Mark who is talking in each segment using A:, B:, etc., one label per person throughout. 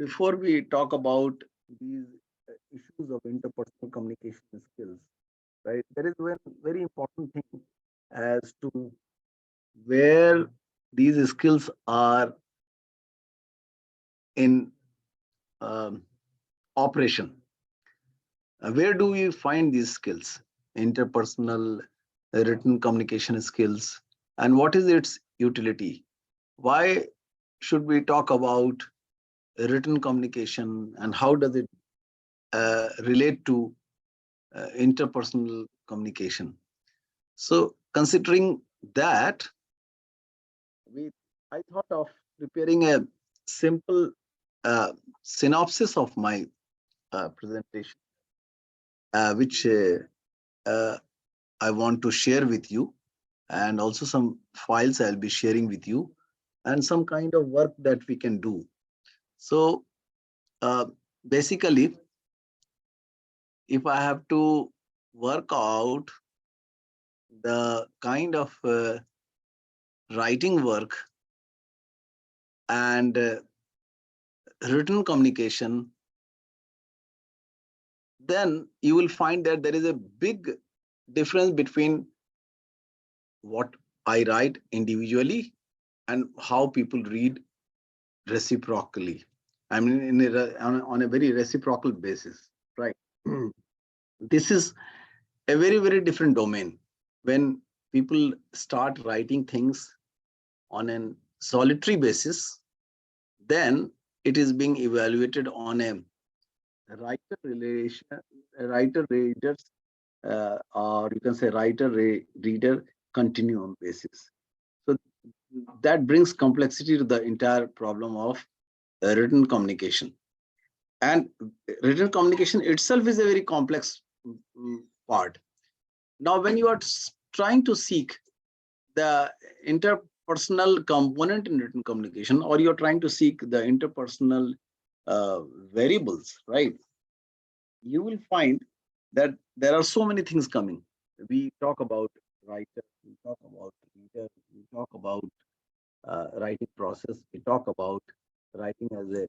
A: before we talk about these issues of interpersonal communication skills, right? There is one very important thing as to where these skills are in um, operation. Where do we find these skills? Interpersonal, written communication skills, and what is its utility? Why should we talk about written communication and how does it relate to interpersonal communication? So, considering that, we I thought of preparing a simple synopsis of my presentation, which uh, I want to share with you, and also some files I'll be sharing with you, and some kind of work that we can do. So, uh, basically, if I have to work out the kind of writing work and written communication, then you will find that there is a big difference between what I write individually and how people read reciprocally. I mean, on a very reciprocal basis, right? This is a very, very different domain. When people start writing things on a solitary basis, then it is being evaluated on a writer relation, writer readers, or you can say reader continuum basis. So that brings complexity to the entire problem of written communication. And written communication itself is a very complex part. Now, when you are trying to seek the interpersonal component in written communication, or you're trying to seek the interpersonal variables, right? You will find that there are so many things coming. We talk about writer, we talk about reader, we talk about writing process, we talk about writing as a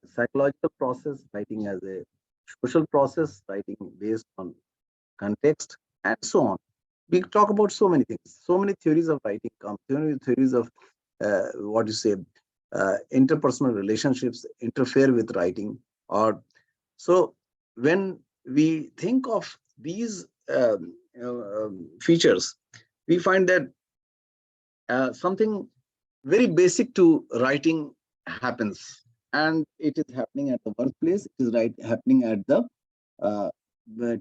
A: psychological process, writing as a social process, writing based on context, and so on. We talk about so many things, so many theories of writing come, so many theories of what you say, interpersonal relationships interfere with writing. Or so when we think of these features, we find that something very basic to writing happens, and it is happening at the workplace. It is happening at the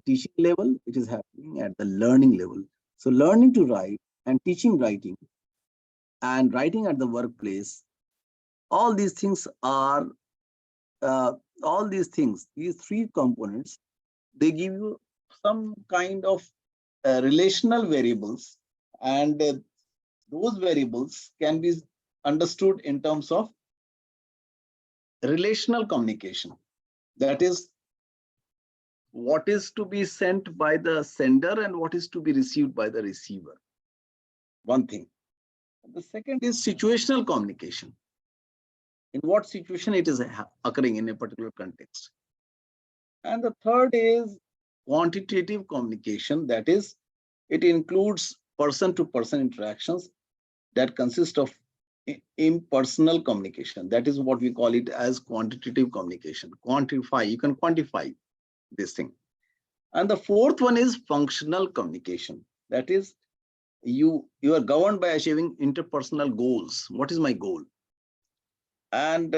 A: teaching level. It is happening at the learning level. So learning to write and teaching writing and writing at the workplace, all these things are these three components, they give you some kind of relational variables, and those variables can be understood in terms of relational communication. That is, what is to be sent by the sender and what is to be received by the receiver. One thing. The second is situational communication. In what situation it is occurring in a particular context. And the third is quantitative communication. That is, it includes person-to-person interactions that consist of impersonal communication. That is what we call it as quantitative communication. Quantify, you can quantify this thing. And the fourth one is functional communication. That is, you are governed by achieving interpersonal goals. What is my goal? And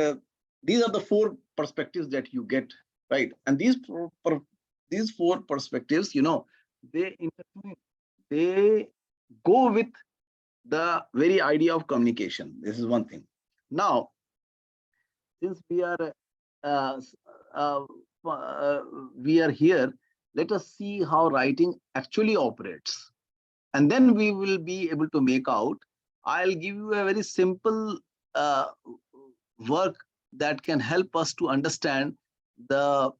A: these are the four perspectives that you get, right? And these four perspectives, they intertwine, they go with the very idea of communication. This is one thing. Now, since uh, uh, we are here, let us see how writing actually operates, and then we will be able to make out. I'll give you a very simple uh, work that can help us to understand the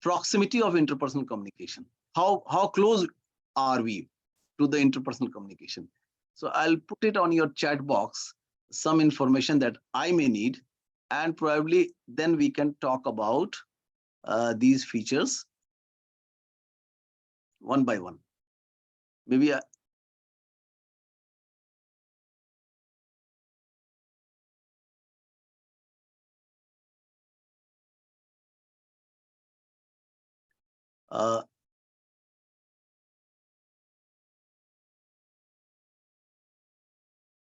A: proximity of interpersonal communication. How close are we to the interpersonal communication? So I'll put it on your chat box, some information that I may need. and probably then we can talk about these features one by one. Maybe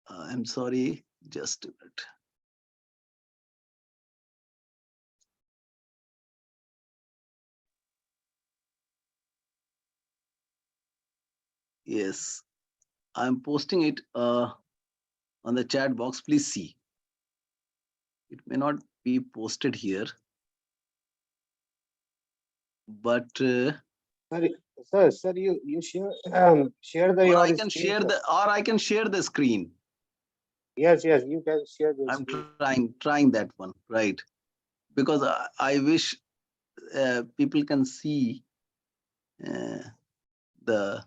A: I'm sorry, just a minute. Yes, I'm posting it on the chat box. Please see. It may not be posted here, but
B: Sir, you share the
A: or
B: your
A: I can
B: screen,
A: share
B: sir.
A: I can share the screen.
B: Yes, you can share the
A: I'm
B: screen.
A: trying that one, right? Because I wish people can see the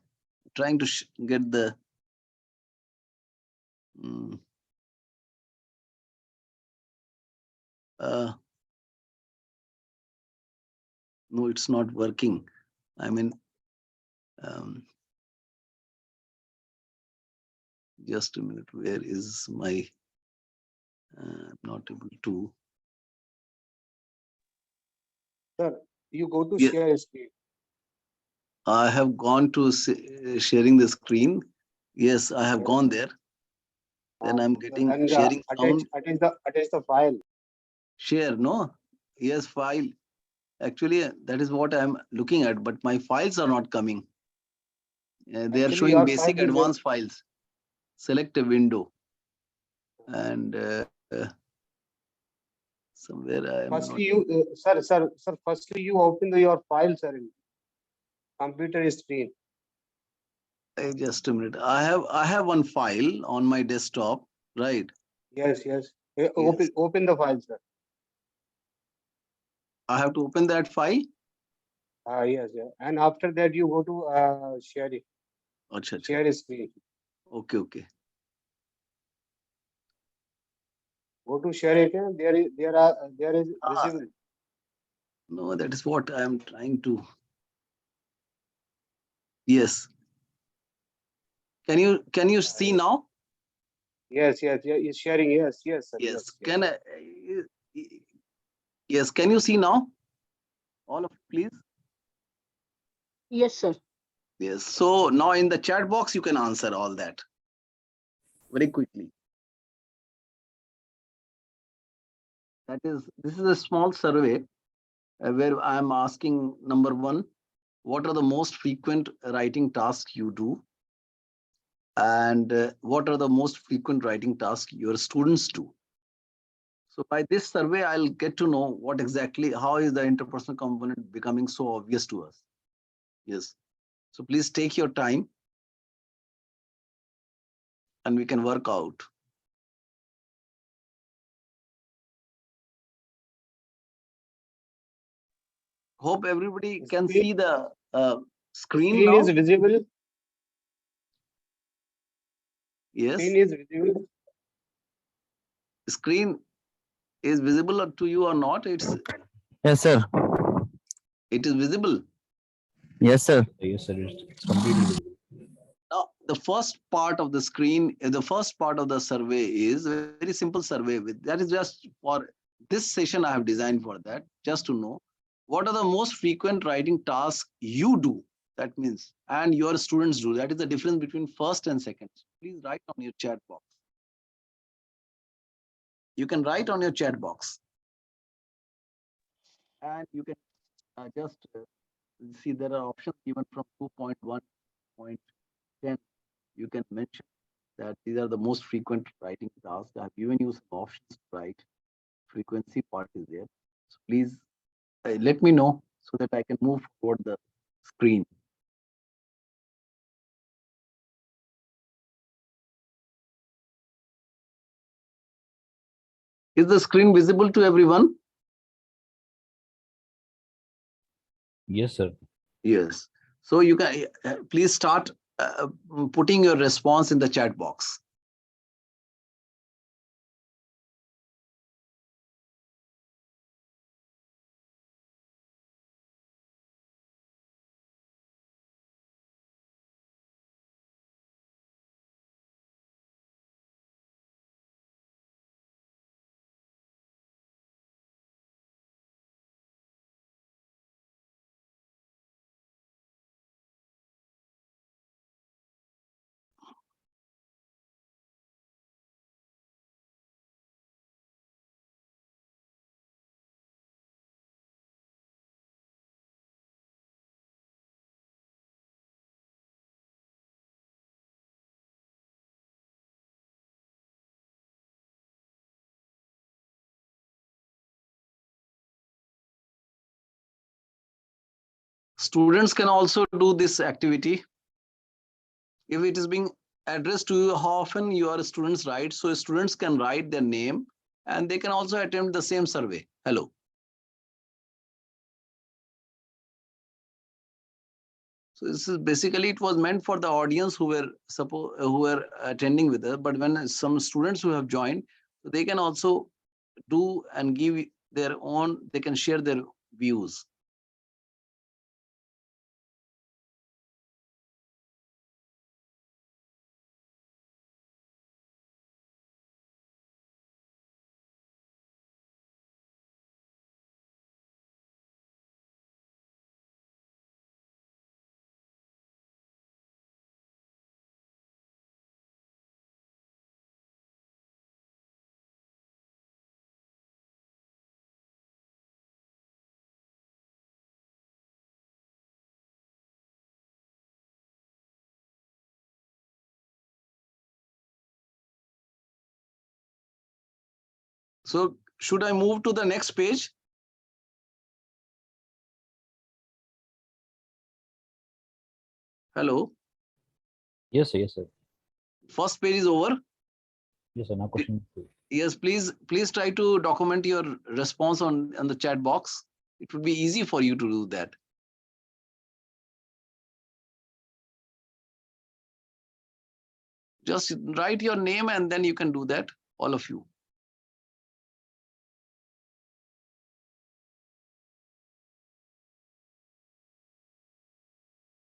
A: trying to get the no, it's not working. I mean, just a minute. Where is my? I'm not able to.
B: Sir, you go to
A: Yeah,
B: share screen.
A: I have gone to sharing the screen. Yes, I have gone there. Then I'm getting
B: And
A: sharing sound.
B: attach the file.
A: Share, no? Yes, file. Actually, that is what I'm looking at, but my files are not coming. They are
B: Actually,
A: showing
B: your file
A: basic
B: will
A: advanced files. Select a window. And somewhere I am not.
B: Firstly, you sir. Firstly, you open your file, sir, in computer screen.
A: Just a minute. I have one file on my desktop, right?
B: Yes.
A: Yes.
B: Open the file, sir.
A: I have to open that file.
B: Yes. And after that, you go to share it.
A: Achha, achha.
B: Share screen.
A: Okay.
B: Go to share it. And there is visible.
A: No, that is what I am trying to. Yes. Can you see now?
B: Yes. It's sharing. Yes, sir.
A: Yes.
B: Yes.
A: Can I? Yes. Can you see now? All of you, please.
C: Yes, sir.
A: Yes. So now in the chat box, you can answer all that very quickly. This is a small survey where I am asking number one, what are the most frequent writing tasks you do? And what are the most frequent writing tasks your students do? So by this survey, I'll get to know what exactly, how is the interpersonal component becoming so obvious to us? Yes. So please take your time and we can work out. Hope everybody can see the screen now.
B: Screen is visible.
A: Yes.
B: Screen is visible.
A: Screen is visible to you or not?
D: Yes, sir.
A: It is visible.
D: Yes, sir.
E: Yes, sir. It's completely visible.
A: Now, the first part of the screen, the first part of the survey is a very simple survey. That is just for this session I have designed for that, just to know what are the most frequent writing tasks you do. That means, and your students do. That is the difference between first and second. Please write on your chat box. You can write on your chat box. And you can just see there are options given from 2.1.10. You can mention that these are the most frequent writing tasks. I've given you some options to write. Frequency part is there. So please let me know so that I can move toward the screen. Is the screen visible to everyone?
E: Yes, sir.
A: Yes. So you can please start putting your response in the chat box. Students can also do this activity. If it is being addressed to you, how often your students write, so students can write their name and they can also attempt the same survey. Hello. So this is basically, it was meant for the audience who were attending with us, but when some students who have joined, they can also do and give their own, they can share their views. So should I move to the next page? Hello.
E: Yes, sir. Yes, sir.
A: First page is over.
E: Yes, sir. Now question.
A: Yes, please try to document your response on the chat box. It would be easy for you to do that. Just write your name and then you can do that, all of you.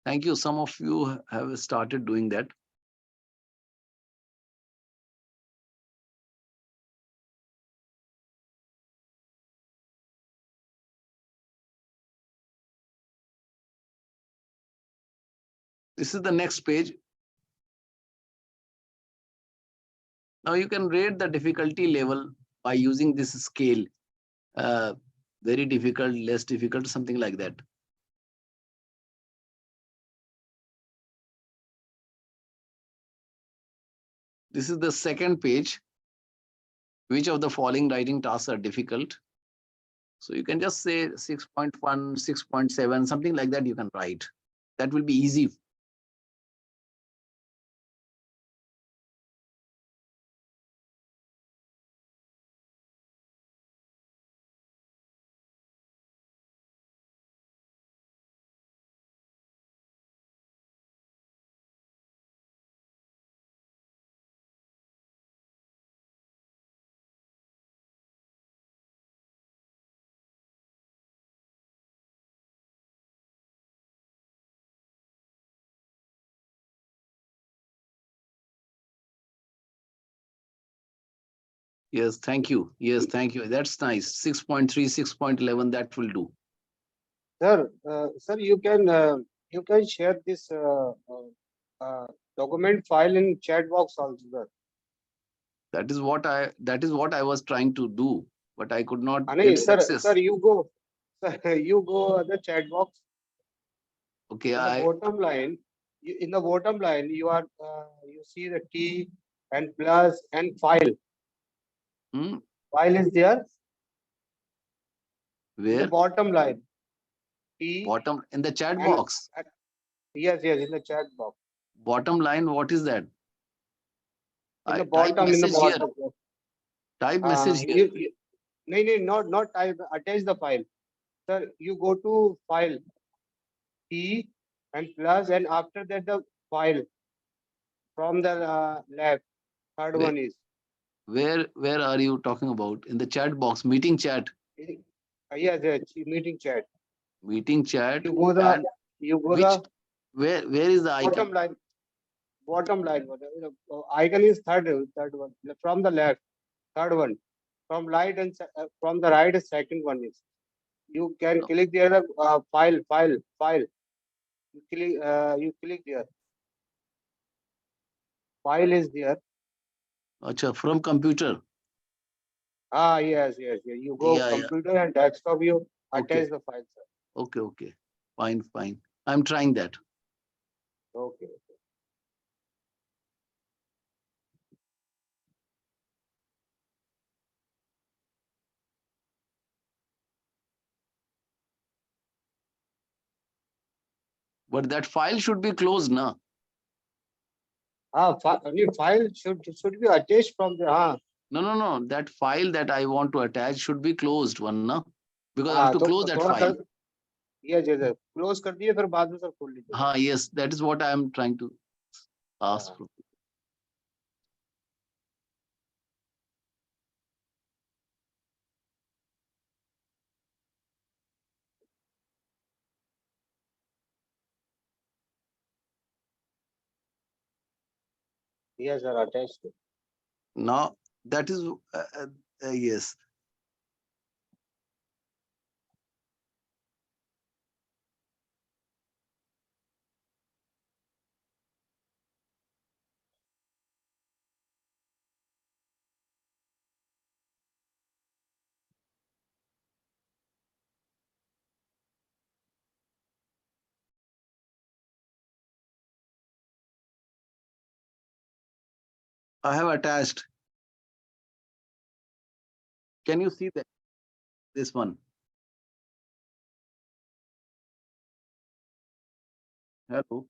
A: Thank you. Some of you have started doing that. This is the next page. Now you can rate the difficulty level by using this scale. Very difficult, less difficult, something like that. This is the second page. Which of the following writing tasks are difficult? So you can just say 6.1, 6.7, something like that you can write. That will be easy. Yes, thank you. Yes, thank you. That's nice. 6.3, 6.11, that will do.
B: Sir, you can share this document file in chat box also, sir.
A: That is what I was trying to do, but I could not
B: Ani,
A: get
B: sir,
A: success.
B: sir, you go the chat box.
A: Okay,
B: In the bottom line, you are you see the T and plus and file. File is there. In the
A: where?
B: bottom line. T
A: Bottom in the chat
B: and
A: box.
B: yes, in the chat box.
A: Bottom line, what is that?
B: In the
A: Type
B: bottom,
A: message here.
B: bottom.
A: Type message here.
B: No, not type. Attach the file. Sir, you go to file T and plus, and after that the file from the left. Third
A: Where,
B: one is.
A: where are you talking about? In the chat box, meeting chat.
B: Yes, meeting chat.
A: Meeting chat.
B: You go
A: And
B: the
A: where is the icon?
B: bottom line. Icon is third one from the left. Third one from right and from the right. Second one is. You can click there. File. You click there. File is there.
A: Acha, from computer.
B: Yes. You go computer and desktop. You attach the file, sir.
A: Okay. Fine. I'm trying that.
B: Okay.
A: But that file should be closed, na?
B: File should be attached from the
A: No. That file that I want to attach should be closed one, na? Because I have to
B: तो
A: close that
B: थोड़ा
A: file.
B: yes close कर दिए फिर बाद में sir खोल लीजिए.
A: Yes, that is what I am trying to ask.
B: Yes sir, attached.
A: Now that is yes. I have attached. Can you see that? This one. Hello.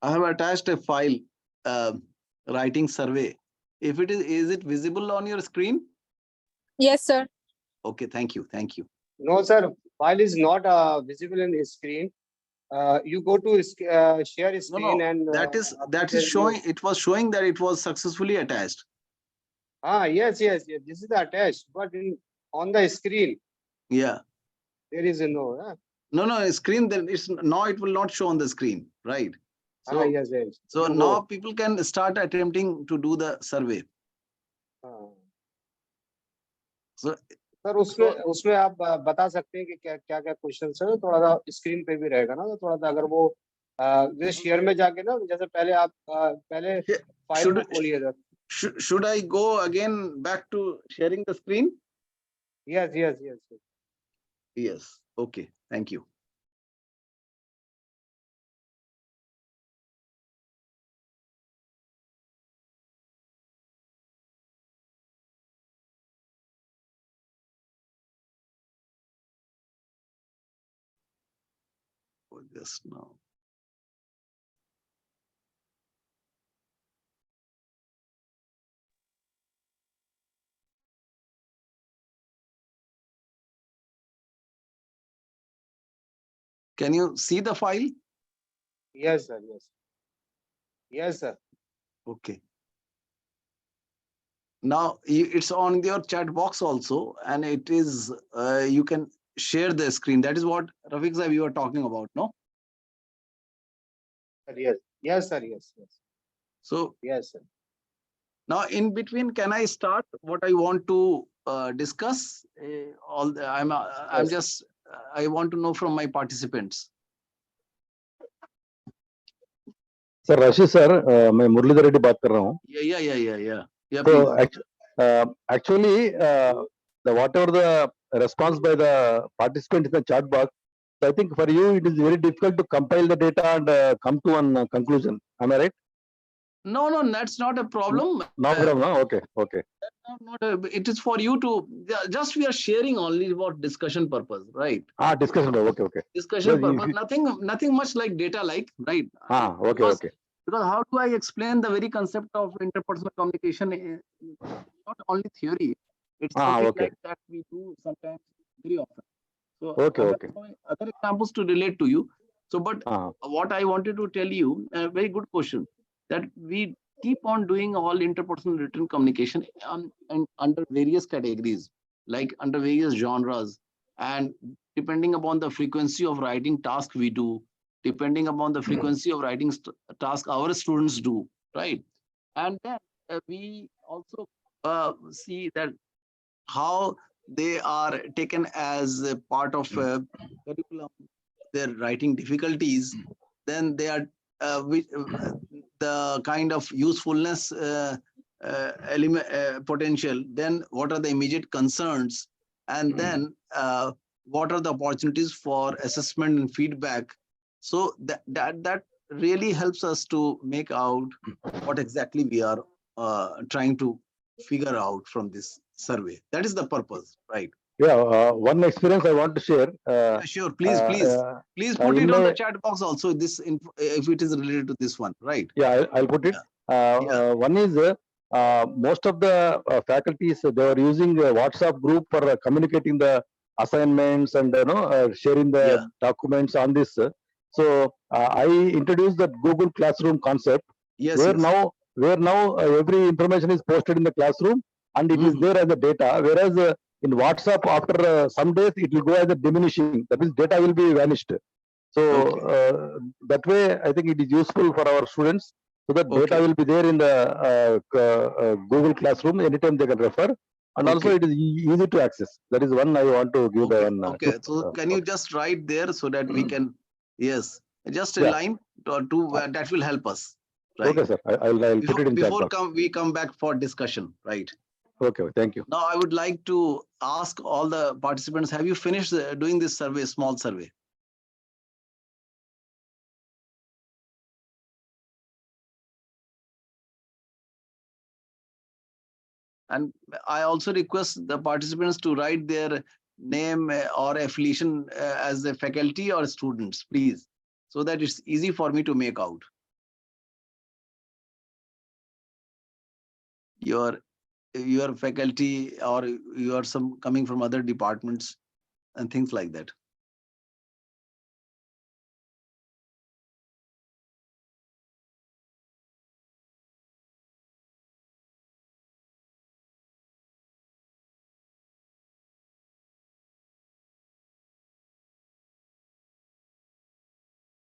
A: I have attached a file, writing survey. If it is it visible on your screen?
F: Yes, sir.
A: Okay, thank you.
B: No sir, file is not visible in the screen. You go to share screen
A: No.
B: and
A: That is showing. It was showing that it was successfully attached.
B: Yes, this is the attached, but on the screen
A: Yeah.
B: there is a no.
A: No, screen. Then it's now it will not show on the screen, right? So
B: Yes.
A: so
B: You
A: now
B: go.
A: people can start attempting to do the survey. So
B: sir उसमें आप बता सकते हैं कि क्या क्या question है, थोड़ा सा स्क्रीन पे भी रहेगा ना, तो थोड़ा सा अगर वो जैसे शेयर में जाके ना, जैसे पहले आप पहले फाइल को खोलिएगा.
A: should I go again back to sharing the screen?
B: Yes.
A: Yes. Okay. Thank you. Just now. Can you see the file?
B: Yes sir.
A: Okay. Now it's on your chat box also, and it is you can share the screen. That is what Rafiq sir, you were talking about, no?
B: Yes sir.
A: So
B: Yes sir.
A: now in between, can I start what I want to discuss? I'm just I want to know from my participants.
E: Sir Rashid sir, मैं मुरलीधर रेड्डी बात कर रहा हूँ.
A: Yeah.
E: So actually, whatever the response by the participant in the chat box, so I think for you it is very difficult to compile the data and come to one conclusion. Am I right?
A: No, that's not a problem.
E: No problem. Okay.
A: It is for you to just we are sharing only about discussion purpose, right?
E: Discussion. Okay.
A: Discussion purpose. Nothing much like data, like, right?
E: Okay.
A: Because how do I explain the very concept of interpersonal communication? Not only theory, it's something
E: Okay.
A: like that we do sometimes very often. So
E: Okay.
A: Other examples to relate to you. So, but what I wanted to tell you, a very good question, that we keep on doing all interpersonal written communication and under various categories, like under various genres, and depending upon the frequency of writing task we do, depending upon the frequency of writing task our students do, right? And then we also see that how they are taken as a part of curriculum, their writing difficulties, then they are the kind of usefulness potential, then what are the immediate concerns, and then what are the opportunities for assessment and feedback. So that really helps us to make out what exactly we are trying to figure out from this survey. That is the purpose, right?
E: Yeah, one experience I want to share.
A: Sure, please, please put
E: in
A: it on the
E: my,
A: chat box also. This, if it is related to this one, right?
E: yeah, I'll put it.
A: Yeah.
E: One is most of the faculties, they were using WhatsApp group for communicating the assignments and sharing the
A: Yeah.
E: documents on this. So I introduced the Google Classroom concept,
A: Yes.
E: where
A: Yes.
E: now every information is posted in the classroom and it is
A: Mhm.
E: there as a data. Whereas in WhatsApp, after some days, it will go as a diminishing. That means data will be vanished. So
A: Okay.
E: that way, I think it is useful for our students. So that data
A: Okay.
E: will be there in the Google Classroom anytime they can refer, and also
A: Okay.
E: it is easy to access. That is one I want to give the
A: Okay.
E: one
A: Okay.
E: tip.
A: So can you
E: Okay.
A: just write there so that we can, yes, just a
E: Yeah.
A: line or two that will help us, right?
E: Okay, sir. I'll put it in chat box.
A: We come back for discussion, right?
E: Okay. Thank you.
A: Now I would like to ask all the participants: have you finished doing this survey, small survey? And I also request the participants to write their name or affiliation as a faculty or students, please, so that it's easy for me to make out. Your faculty, or you are some coming from other departments and things like that.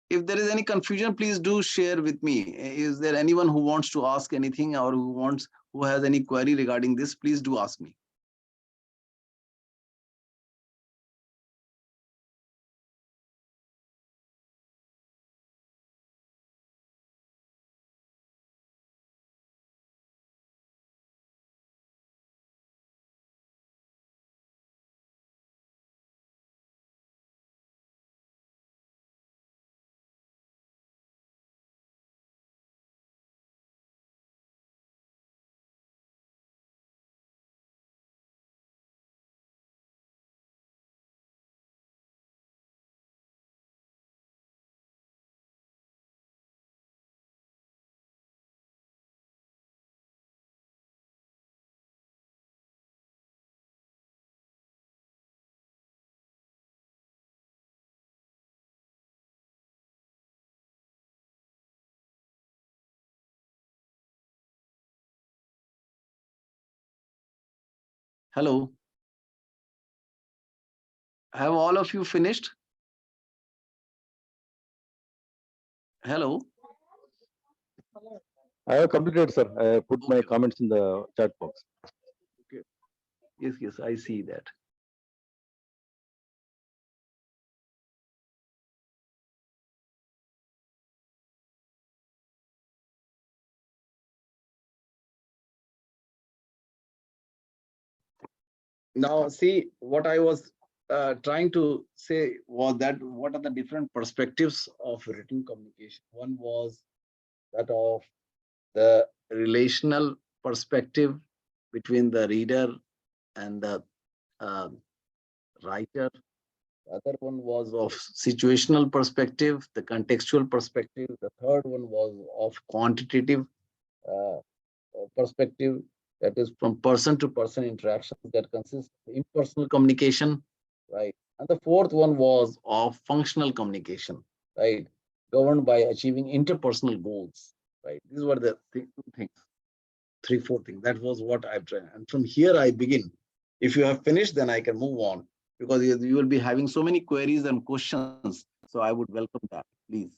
A: If there is any confusion, please do share with me. Is there anyone who wants to ask anything, or who has any query regarding this? Please do ask me. Hello. Have all of you finished? Hello.
E: I have completed, sir. I put my
A: Okay.
E: comments in the chat box.
A: Okay. Yes, I see that. Now, see, what I was trying to say was that what are the different perspectives of written communication? One was that of the relational perspective between the reader and the uh, writer. The other one was of situational perspective, the contextual perspective. The third one was of quantitative uh, perspective, that is from person to person interaction, that consists of impersonal communication, right? And the fourth one was of functional communication, right? Governed by achieving interpersonal goals, right? These were the two things, three, four things. That was what I've tried. And from here I begin. If you have finished, then I can move on, because you will be having so many queries and questions. So I would welcome that, please.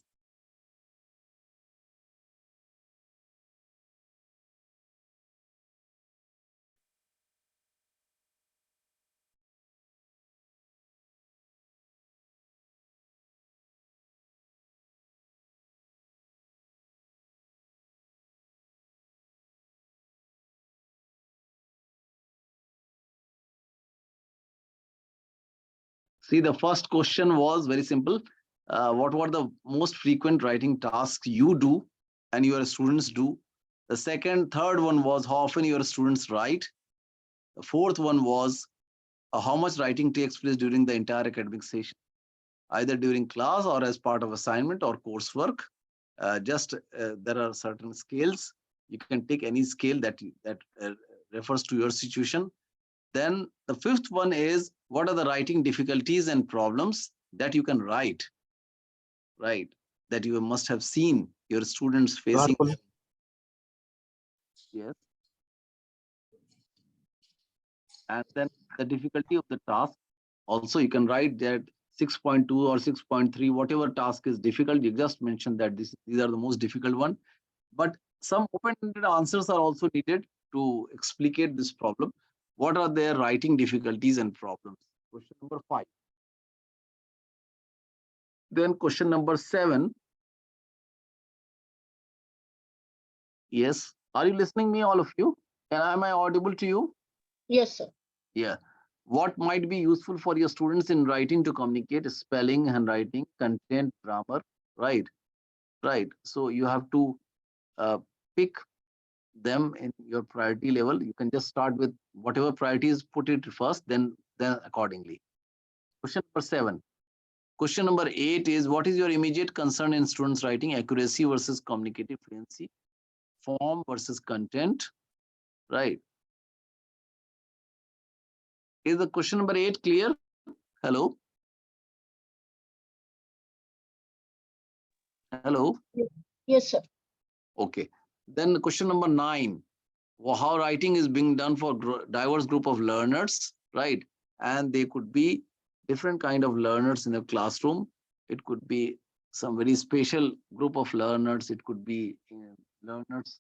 A: See, the first question was very simple. What were the most frequent writing tasks you do and your students do? The third one was how often your students write. The fourth one was how much writing takes place during the entire academic session, either during class or as part of assignment or coursework. There are certain scales. You can take any scale that refers to your situation. Then the fifth one is what are the writing difficulties and problems that you can write, right? That you must have seen your students facing. Yes. And then the difficulty of the task. Also, you can write that 6.2 or 6.3, whatever task is difficult. You just mentioned that these are the most difficult one. But some open-ended answers are also needed to explicate this problem. What are their writing difficulties and problems? Question number 5. Then question number 7. Yes. Are you listening me, all of you? And am I audible to you?
C: Yes, sir.
A: Yeah. What might be useful for your students in writing to communicate? Spelling, handwriting, content, grammar, right? Right. So you have to pick them in your priority level. You can just start with whatever priorities, put it first, then accordingly. Question number 7. Question number 8 is what is your immediate concern in students writing? Accuracy versus communicative fluency, form versus content, right? Is the question number 8 clear? Hello? Hello?
C: Yes, sir.
A: Okay. Then question number 9. How writing is being done for diverse group of learners, right? And they could be different kind of learners in the classroom. It could be some very special group of learners. It could be learners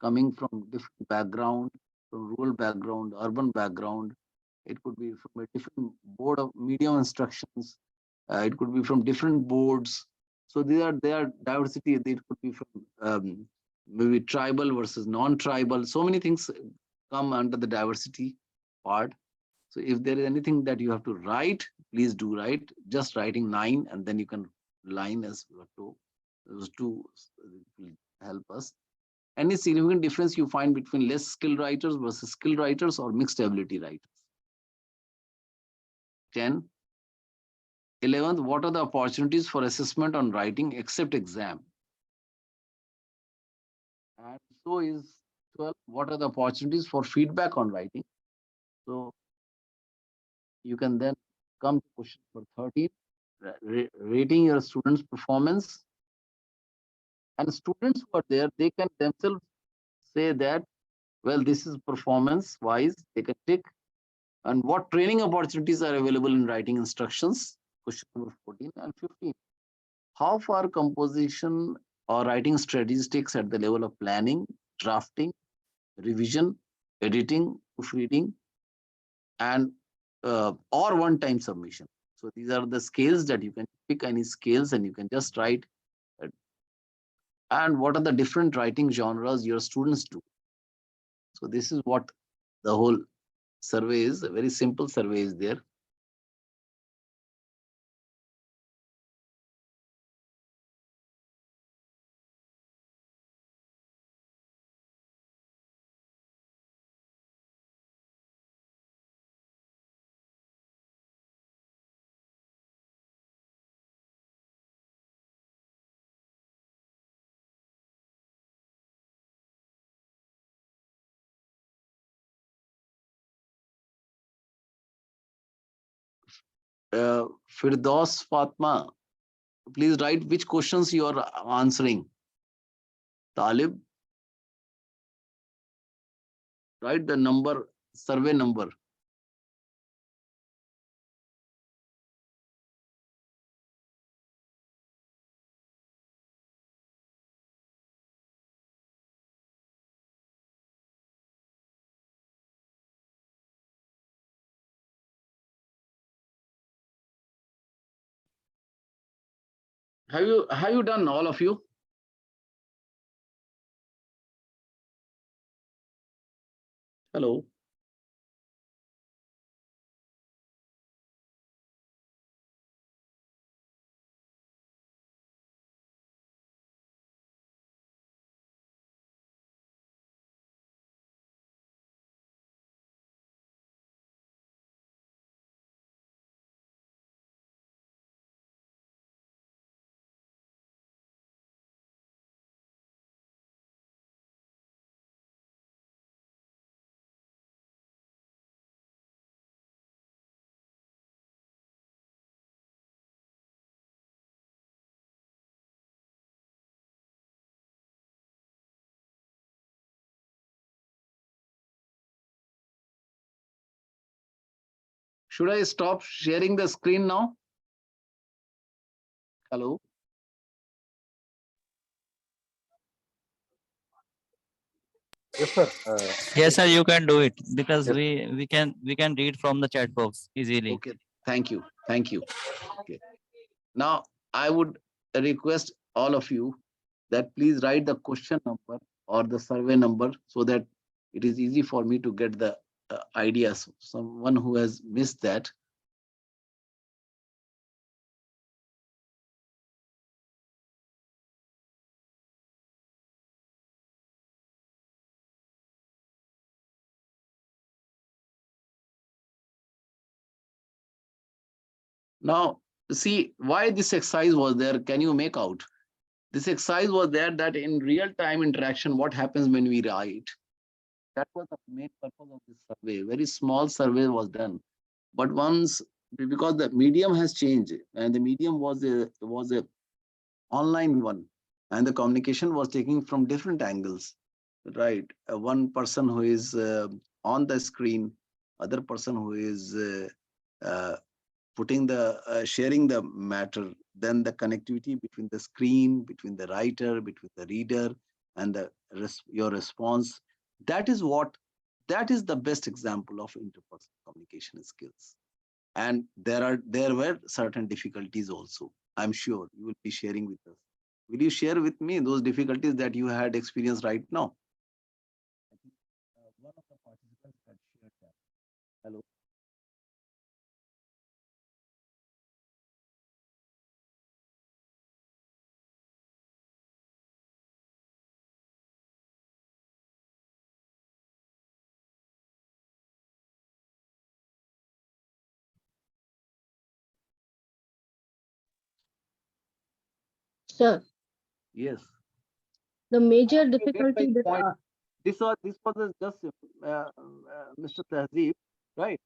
A: coming from different background, from rural background, urban background. It could be from a different board of medium instructions. It could be from different boards. So they are diversity. It could be from maybe tribal versus non-tribal. So many things come under the diversity part. So if there is anything that you have to write, please do write. Just writing 9 and then you can line as to those two will help us. Any significant difference you find between less skilled writers versus skilled writers or mixed ability writers? 10. 11th, what are the opportunities for assessment on writing except exam? And so is 12, what are the opportunities for feedback on writing? So you can then come to question number 13, rating your students' performance. And students who are there, they can themselves say that, well, this is performance wise, they can tick. And what training opportunities are available in writing instructions? Question number 14 and 15. How far composition or writing strategies takes at the level of planning, drafting, revision, editing, proofreading, and or one-time submission. So these are the scales that you can pick any scales and you can just write. And what are the different writing genres your students do? So this is what the whole survey is. A very simple survey is there. Firdaus Fatma, please write which questions you are answering. Talib, write the number, survey number. Have you done, all of you? Hello. Should I stop sharing the screen now? Hello?
E: Yes, sir.
D: Yes, sir, you can do it because
E: Yes.
D: we can read from the chat box easily.
A: Okay, thank you. Thank you. Okay. Now, I would request all of you that please write the question number or the survey number so that it is easy for me to get the ideas. Someone who has missed that. Now, see why this exercise was there. Can you make out? This exercise was there that in real time interaction, what happens when we write? That was the main purpose of this survey. Very small survey was done. But once, because the medium has changed and the medium was a online one, and the communication was taking from different angles, right? One person who is on the screen, other person who is uh, putting the sharing the matter, then the connectivity between the screen, between the writer, between the reader, and the your response. That is what, that is the best example of interpersonal communication skills. And there were certain difficulties also. I'm sure you will be sharing with us. Will you share with me those difficulties that you had experienced right now? I think one of the participants had shared that. Hello.
C: Sir,
A: Yes.
C: the major
A: You get my
C: difficulty that
A: point. This was just Mr. Tahzeeb, right?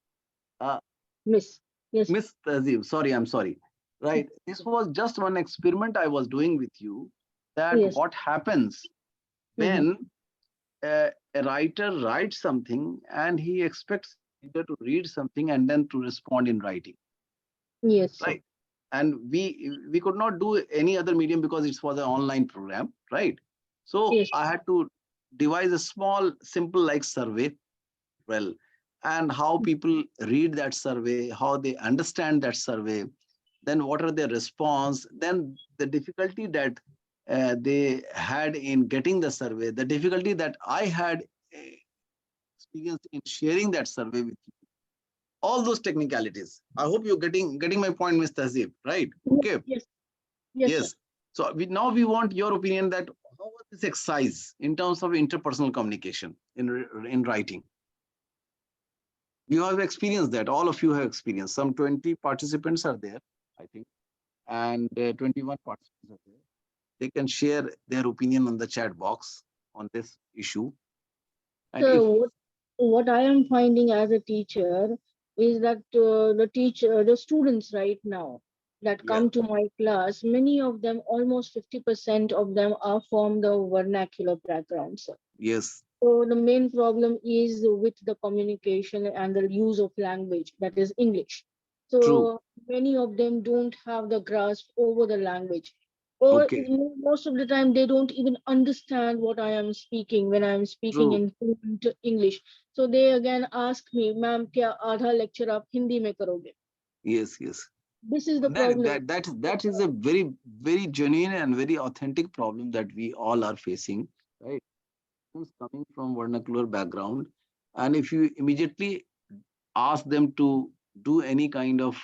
A: Uh,
C: miss. Yes.
A: Miss Tahzeeb, sorry, I'm sorry. Right. This was just one experiment I was doing with you. That
C: Yes.
A: what happens when a writer writes something and he expects reader to read something and then to respond in writing,
C: Yes, sir.
A: right? And we could not do any other medium because it's for the online program, right? So
C: Yes.
A: I had to devise a small, simple like survey, well, and how people read that survey, how they understand that survey, then what are their response, then the difficulty that they had in getting the survey, the difficulty that I had experienced in sharing that survey with you, all those technicalities. I hope you're getting my point, Mr. Hazib, right? Okay.
C: Yes. Yes, sir.
A: Yes. So now we want your opinion that how was this exercise in terms of interpersonal communication in writing? You have experienced that. All of you have experienced. Some 20 participants are there, I think, and 21 participants are there. They can share their opinion on the chat box on this issue. And if
C: So what I am finding as a teacher is that the students right now that
A: yeah,
C: come to my class, many of them, almost 50% of them are from the vernacular backgrounds.
A: yes,
C: So the main problem is with the communication and the use of language, that is English.
A: true,
C: So many of them don't have the grasp over the language. Or
A: okay,
C: most of the time they don't even understand what I am speaking when I am speaking
A: true,
C: in fluent English. So they again ask me, ma'am, kya आधा lecture आप हिंदी में करोगे?
A: yes, yes.
C: This is the
A: That
C: problem.
A: that is a very genuine and very authentic problem that we all are facing, right? Who's coming from vernacular background, and if you immediately ask them to do any kind of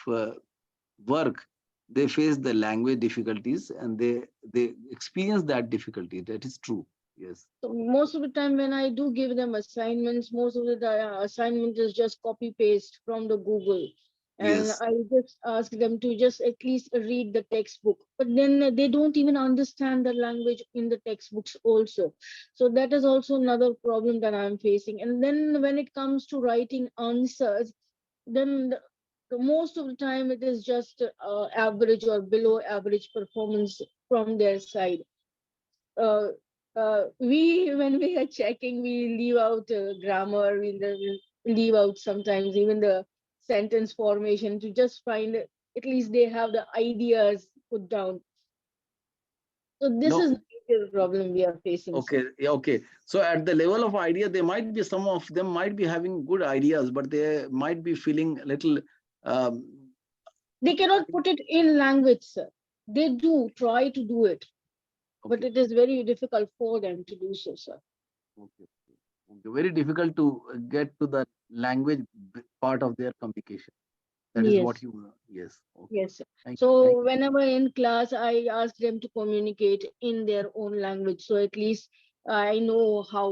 A: work, they face the language difficulties and they experience that difficulty. That is true. Yes,
C: So most of the time when I do give them assignments, most of the assignment is just copy paste from the Google. And
A: yes,
C: I just ask them to just at least read the textbook. But then they don't even understand the language in the textbooks also. So that is also another problem that I'm facing. And then when it comes to writing answers, then the most of the time it is just average or below average performance from their side. uh, we when we are checking, we leave out grammar, we leave out sometimes even the sentence formation, to just find at least they have the ideas put down. So this
A: No.
C: is the major problem we are facing. sir.
A: Okay, yeah, okay. So at the level of idea, they might be, some of them might be having good ideas, but they might be feeling a little. Um,
C: They cannot put it in language, sir. They do try to do it, but
A: okay,
C: it is very difficult for them to do so, sir.
A: okay, okay. Very difficult to get to the language part of their communication. That is what
C: Yes.
A: you. Yes. Okay.
C: Yes, sir.
A: Thank you.
C: So whenever in class, I ask them to communicate in their own language. So at least I know how,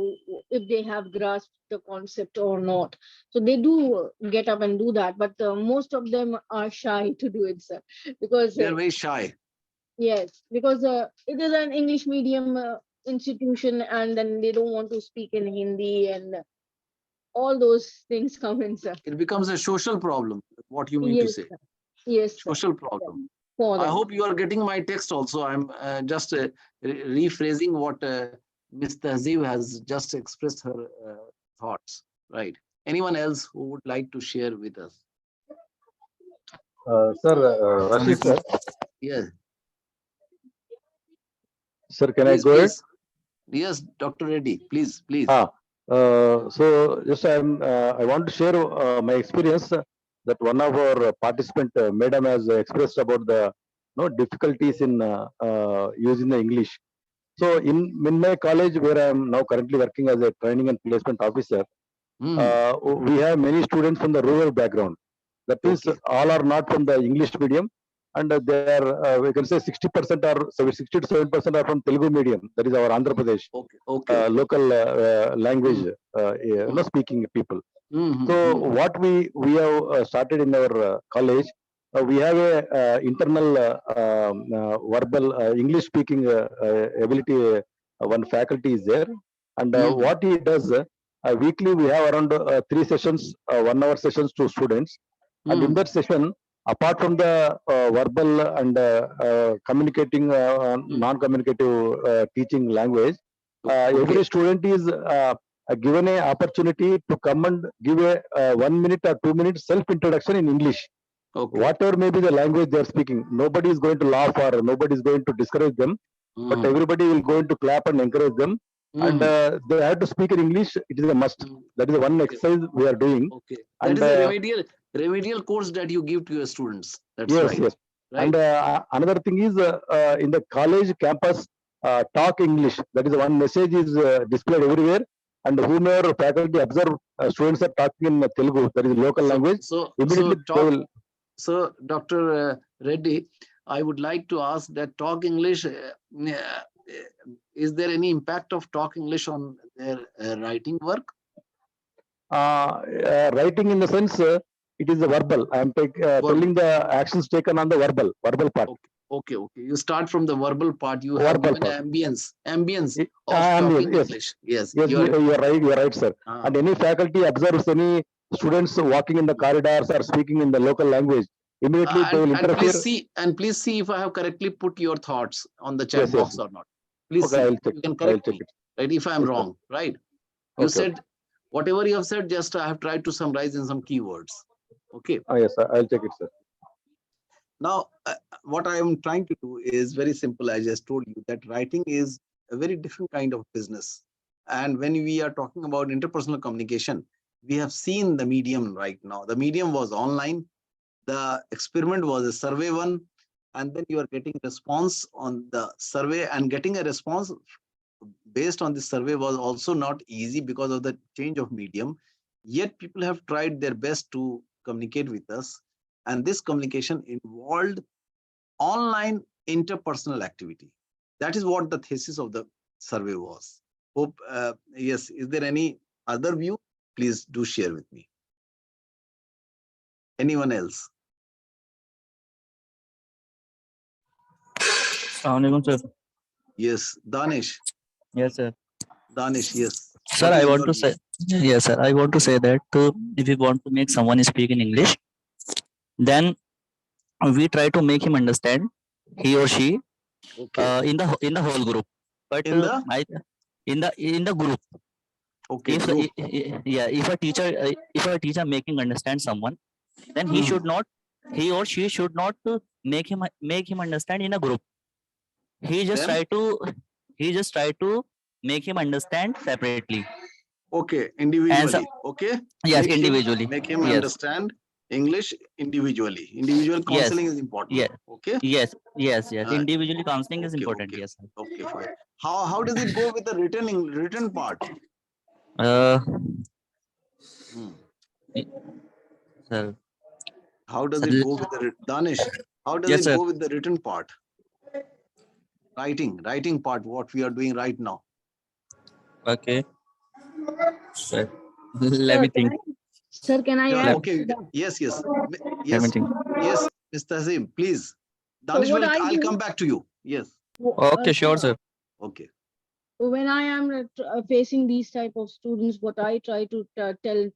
C: if they have grasped the concept or not. So they do get up and do that, but most of them are shy to do it, sir. Because
A: They are very shy.
C: yes, because it is an English medium institution, and then they don't want to speak in Hindi, and all those things come in, sir.
A: It becomes a social problem. What you mean to
C: Yes,
A: say?
C: sir. Yes, sir.
A: Social problem.
C: For
A: I
C: them.
A: hope you are getting my text also. I'm just rephrasing what Ms. Tahzeeb has just expressed her thoughts. Right. Anyone else who would like to share with us?
E: Sir, Raashid sir,
A: Yes.
E: sir, can I
A: Please,
E: go ahead?
A: please. Yes, Dr. Reddy, please, please.
E: So just I want to share my experience that one of our participant, madam, has expressed about the difficulties in using the English. So in my college, where I am now currently working as a training and placement officer, we have many students from the rural background. That means
A: Okay.
E: all are not from the English medium, and they are we can say 60% or 60 to 7% are from Telugu medium. That is our Andhra Pradesh
A: Okay. Okay.
E: local language speaking people. So what we have started in our college, we have a internal verbal English speaking ability. One faculty is there, and what he does, weekly we have around 3 sessions, 1 hour sessions to students, and in that session, apart from the verbal and communicating non-communicative teaching language, every student is given a opportunity to come and give a 1 minute or 2 minutes self introduction in English.
A: Okay.
E: Whatever may be the language they are speaking, nobody is going to laugh or nobody is going to discourage them, but everybody will going to clap and encourage them, and they have to speak in English. It is a must. That is the one exercise we are doing.
A: Okay. That
E: And
A: is a remedial course that you give to your students. That's
E: yes,
A: right.
E: yes.
A: Right.
E: And another thing is in the college campus, talk English. That is one message is displayed everywhere. And whomever faculty observe, students are talking in Telugu, that is local language. Immediately they will.
A: So, Dr. Reddy, I would like to ask that talk English. Is there any impact of talk English on their writing work?
E: Writing in the sense, it is a verbal. I am telling the actions taken on the verbal part.
A: Okay, okay. You start from the verbal part. You have
E: Verbal
A: given
E: part.
A: ambience of talking
E: Yes.
A: English. Yes,
E: Yes, you are right, sir. And any faculty observes any students walking in the corridors or speaking in the local language, immediately they will interfere.
A: Please see if I have correctly put your thoughts on the chat
E: Yes,
A: box
E: yes.
A: or not. Please
E: Okay,
A: see.
E: I'll check.
A: You can correct
E: I'll check
A: me,
E: it.
A: right? If I am
E: Yes, sir.
A: wrong, right? You
E: Okay,
A: said whatever you have said. Just I have tried to summarize in some keywords. Okay.
E: yes, sir. I'll check it, sir.
A: Now, what I am trying to do is very simple. I just told you that writing is a very different kind of business. And when we are talking about interpersonal communication, we have seen the medium right now. The medium was online. The experiment was a survey one. And then you are getting response on the survey, and getting a response based on the survey was also not easy because of the change of medium. Yet people have tried their best to communicate with us. And this communication involved online interpersonal activity. That is what the thesis of the survey was. Hope, yes, is there any other view? Please do share with me. Anyone else?
D: Assalamualaikum, sir.
A: Yes, Danish.
D: Yes, sir.
A: Danish, yes.
D: Sir, I want to say, yes, sir. I want to say that if you want to make someone speak in English, then we try to make him understand, he or she, in the whole group. But in the group.
A: Okay.
D: If
A: Group.
D: if a teacher making understand someone, then he or she should not make him understand in a group. He just
A: Then?
D: try to make him understand separately.
A: Okay, individually. Okay.
D: Yes,
A: Make
D: individually.
A: Make him
D: Yes.
A: understand English individually. Individual
D: Yes.
A: counseling is important.
D: Yeah.
A: Okay.
D: Yes.
A: Uh,
D: Individually counseling is
A: okay,
D: important.
A: okay.
D: Yes. Sir.
A: Okay, fine. How does it go with the written part?
D: Uh,
A: Hmm.
D: sir.
A: How does
D: Sir,
A: it go with the Danish? How does
D: yes,
A: it
D: sir.
A: go with the written part? Writing part, what we are doing right now.
D: Okay. Sir. Let me think.
C: Sir, can I
A: Yeah,
C: add?
A: okay. Yes, yes.
D: Let me
A: Yes.
D: think.
A: Yes, Mr. Hazim, please.
C: So
A: Danish
C: what
A: will,
C: I
A: I'll
C: do,
A: come back to you. Yes.
D: Okay, sure,
C: sir,
D: sir.
A: Okay.
C: when I am facing these type of students, what I try to tell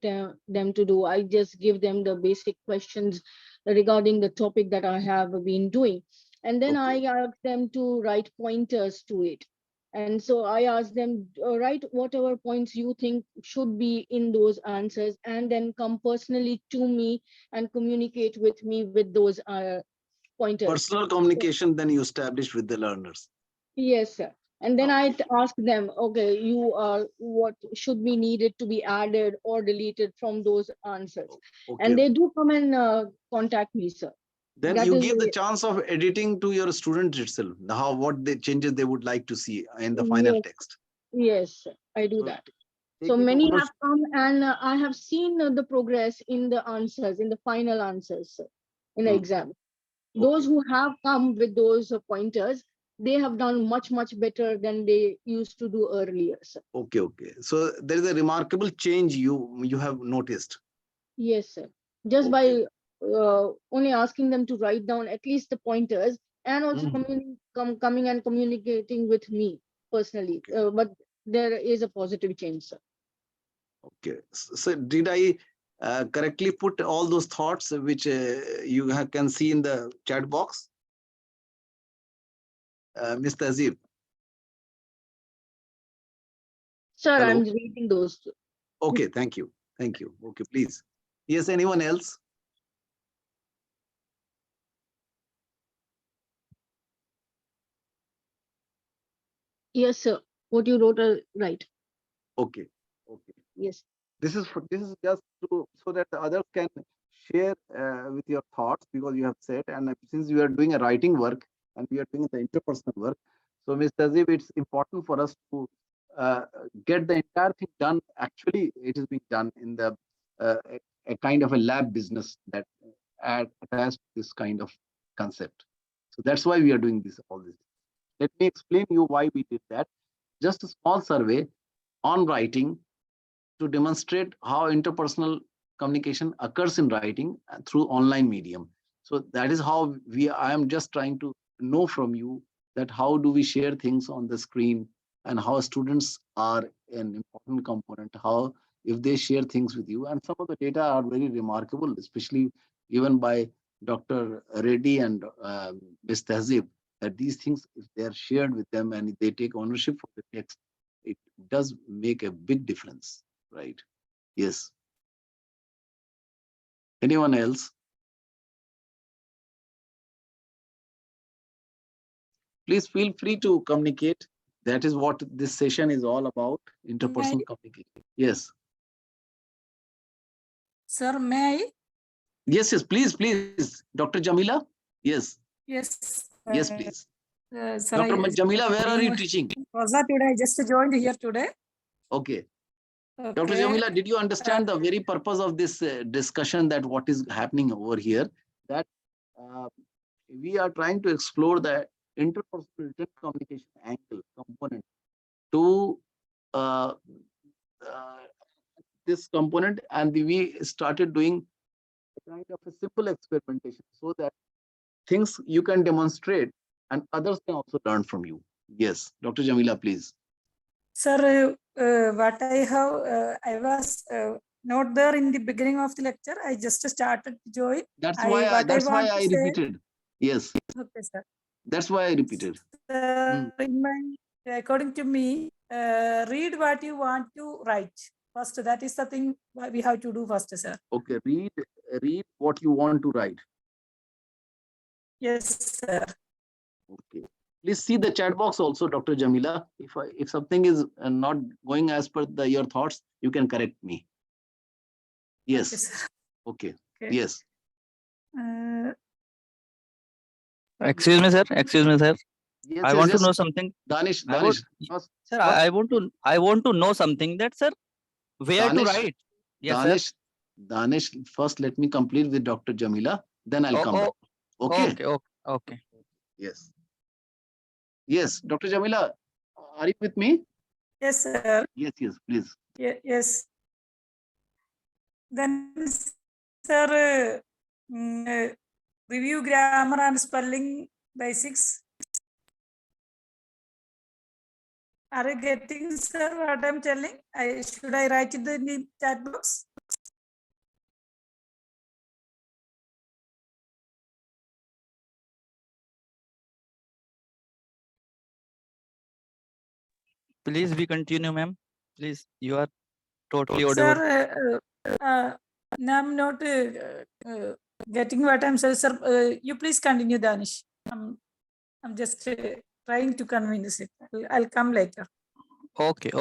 C: them to do, I just give them the basic questions regarding the topic that I have been doing. And then
A: Okay.
C: I ask them to write pointers to it. And so I ask them, write whatever points you think should be in those answers, and then come personally to me and communicate with me with those pointers.
A: Personal communication then you establish with the learners.
C: Yes, sir. And then
A: Okay.
C: I ask them, okay, you are what should be needed to be added or deleted from those answers.
A: Okay.
C: And they do come and contact me, sir.
A: Then
C: That
A: you
C: is
A: give the
C: the-
A: chance of editing to your students itself. What the changes they would like to see in the final
C: yes,
A: text.
C: yes, sir, I do
A: So
C: that.
A: take
C: So
A: it
C: many
A: over.
C: have come and I have seen the progress in the answers, in the final answers, sir, in the
A: Hmm.
C: exam. Those who have come with those pointers, they have done much better than they used to do earlier, sir.
A: Okay, okay. So there is a remarkable change you have noticed.
C: Yes, sir. Just
A: Okay.
C: by only asking them to write down at least the pointers and also coming and communicating with me personally.
A: Okay.
C: But there is a positive change, sir.
A: Okay. So did I correctly put all those thoughts which you can see in the chat box? Mr. Azib.
C: Sir,
A: Hello.
C: I'm reading those.
A: Okay, thank you. Thank you. Okay, please. Yes, anyone else?
C: Yes, sir. What you wrote, right.
A: Okay. Okay.
C: Yes.
A: This is just so that the others can share with your thoughts, because you have said, and since you are doing a writing work and we are doing the interpersonal work, so Mr. Azib, it's important for us to get the entire thing done. Actually, it is being done in the a kind of a lab business that attached to this kind of concept. So that's why we are doing all this. Let me explain you why we did that. Just a small survey on writing to demonstrate how interpersonal communication occurs in writing through online medium. So that is how I am just trying to know from you that how do we share things on the screen, and how students are an important component, how if they share things with you. And some of the data are very remarkable, especially given by Dr. Reddy and Ms. Tehzib, that these things, if they are shared with them and if they take ownership for the text, it does make a big difference. Right. Yes. Anyone else? Please feel free to communicate. That is what this session is all about, interpersonal communication. Yes.
F: Sir, may I?
A: Yes, yes, please. Dr. Jamila? Yes.
F: Yes.
A: Yes, please.
F: Sir,
A: Dr. Jamila, where are you teaching?
F: Rosa today, I just joined here today.
A: Okay.
F: Okay.
A: Dr. Jamila, did you understand the very purpose of this discussion, that what is happening over here? That we are trying to explore the interpersonal written communication angle component to this component, and we started doing a kind of a simple experimentation so that things you can demonstrate and others can also learn from you. Yes, Dr. Jamila, please.
F: Sir, what I was not there in the beginning of the lecture. I just started to join.
A: That's why I repeated. Yes.
F: Okay, sir.
A: That's why I repeated.
F: According to me, read what you want to write. first. That is the thing we have to do first, sir.
A: Okay, read what you want to write.
F: Yes, sir.
A: Okay. Please see the chat box also, Dr. Jamila. If something is not going as per your thoughts, you can correct me. Yes.
F: Yes, sir.
A: Okay.
F: Okay.
A: Yes.
D: Excuse me, sir. Excuse me, sir.
A: Yes.
D: I want to know something.
A: Danish.
D: Sir, I want to know something that, sir, where to
A: Danish,
D: write? Yes, sir.
A: Danish, first let me complete with Dr. Jamila, then I'll come back. Okay.
D: Okay.
A: Yes. Yes, Dr. Jamila, are you with me?
F: Yes, sir.
A: Yes, please.
F: Yes. Then, sir, review grammar and spelling basics. Are you getting, sir, what I'm telling? Should I write it in the chat box?
D: Please, we continue, ma'am. Please, you are totally audible.
F: Sir, now I'm not getting what I'm saying, sir. You please continue, Danish. I'm just trying to convince it. I'll come later.
D: Okay.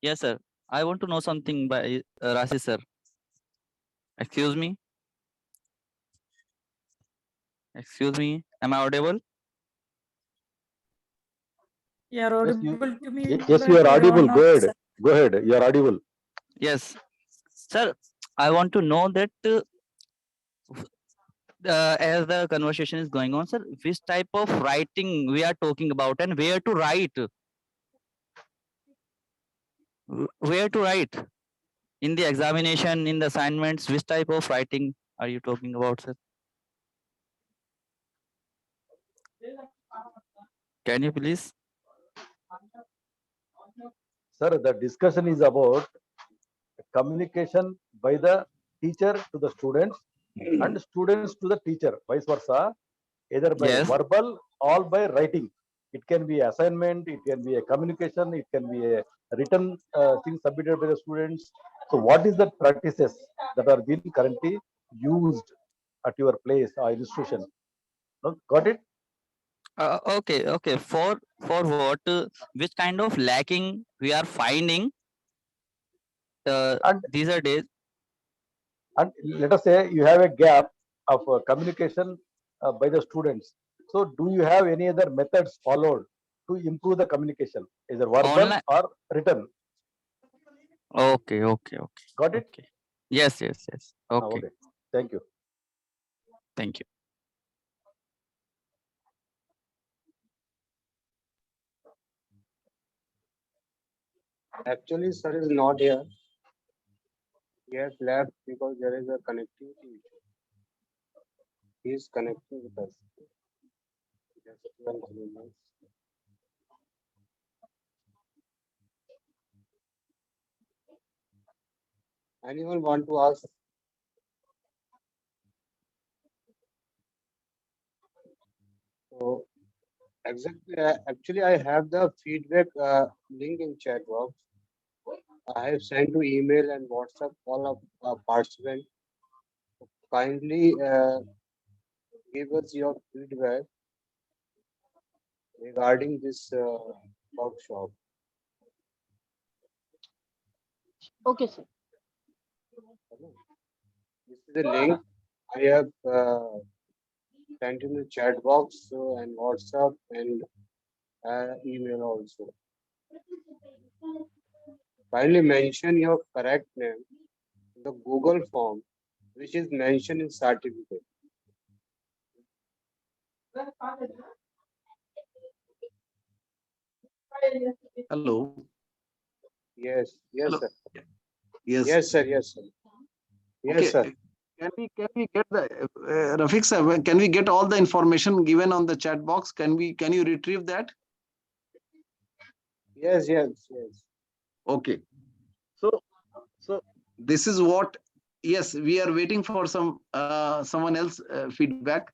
D: Yes, sir. I want to know something by Raashid, sir. Excuse me. Am I audible?
F: You are audible to me.
E: Yes, you are audible. Go ahead. Go ahead. You are audible.
D: Yes, sir. I want to know that as the conversation is going on, sir, which type of writing we are talking about and where to write? Where to write? In the examination, in the assignments, which type of writing are you talking about, sir? Can you please?
E: Sir, the discussion is about communication by the teacher to the students and students to the teacher, vice versa, either by
D: Yes.
E: verbal or by writing. It can be assignment, it can be a communication, it can be a written thing submitted by the students. So what is the practices that are being currently used at your place or institution? No, got it?
D: Okay. For what? Which kind of lacking we are finding
E: And
D: these are days?
E: and let us say you have a gap of communication by the students. So do you have any other methods followed to improve the communication, either verbal
D: Online.
E: or written?
D: Okay.
E: Got it?
D: Okay. Yes. Okay.
E: Thank you.
D: Thank you.
B: Actually, sir is not here. He has left because there is a connectivity issue. He is connecting with us. Just 12 minutes. Anyone want to ask? So exactly, actually, I have the feedback link in chat box. I have sent to email and WhatsApp all of participants. Kindly give us your feedback regarding this workshop.
C: Okay, sir.
B: This is the link I have sent in the chat box and WhatsApp and email also. Kindly mention your correct name in the Google form, which is mentioned in certificate.
A: Hello.
B: Yes,
A: Hello.
B: sir.
A: Yes.
B: Yes, sir. Yes,
A: Okay.
B: sir.
A: Can we get the Rafiq sir? Can we get all the information given on the chat box? Can you retrieve that?
B: Yes.
A: Okay. So this is what. Yes, we are waiting for someone else feedback.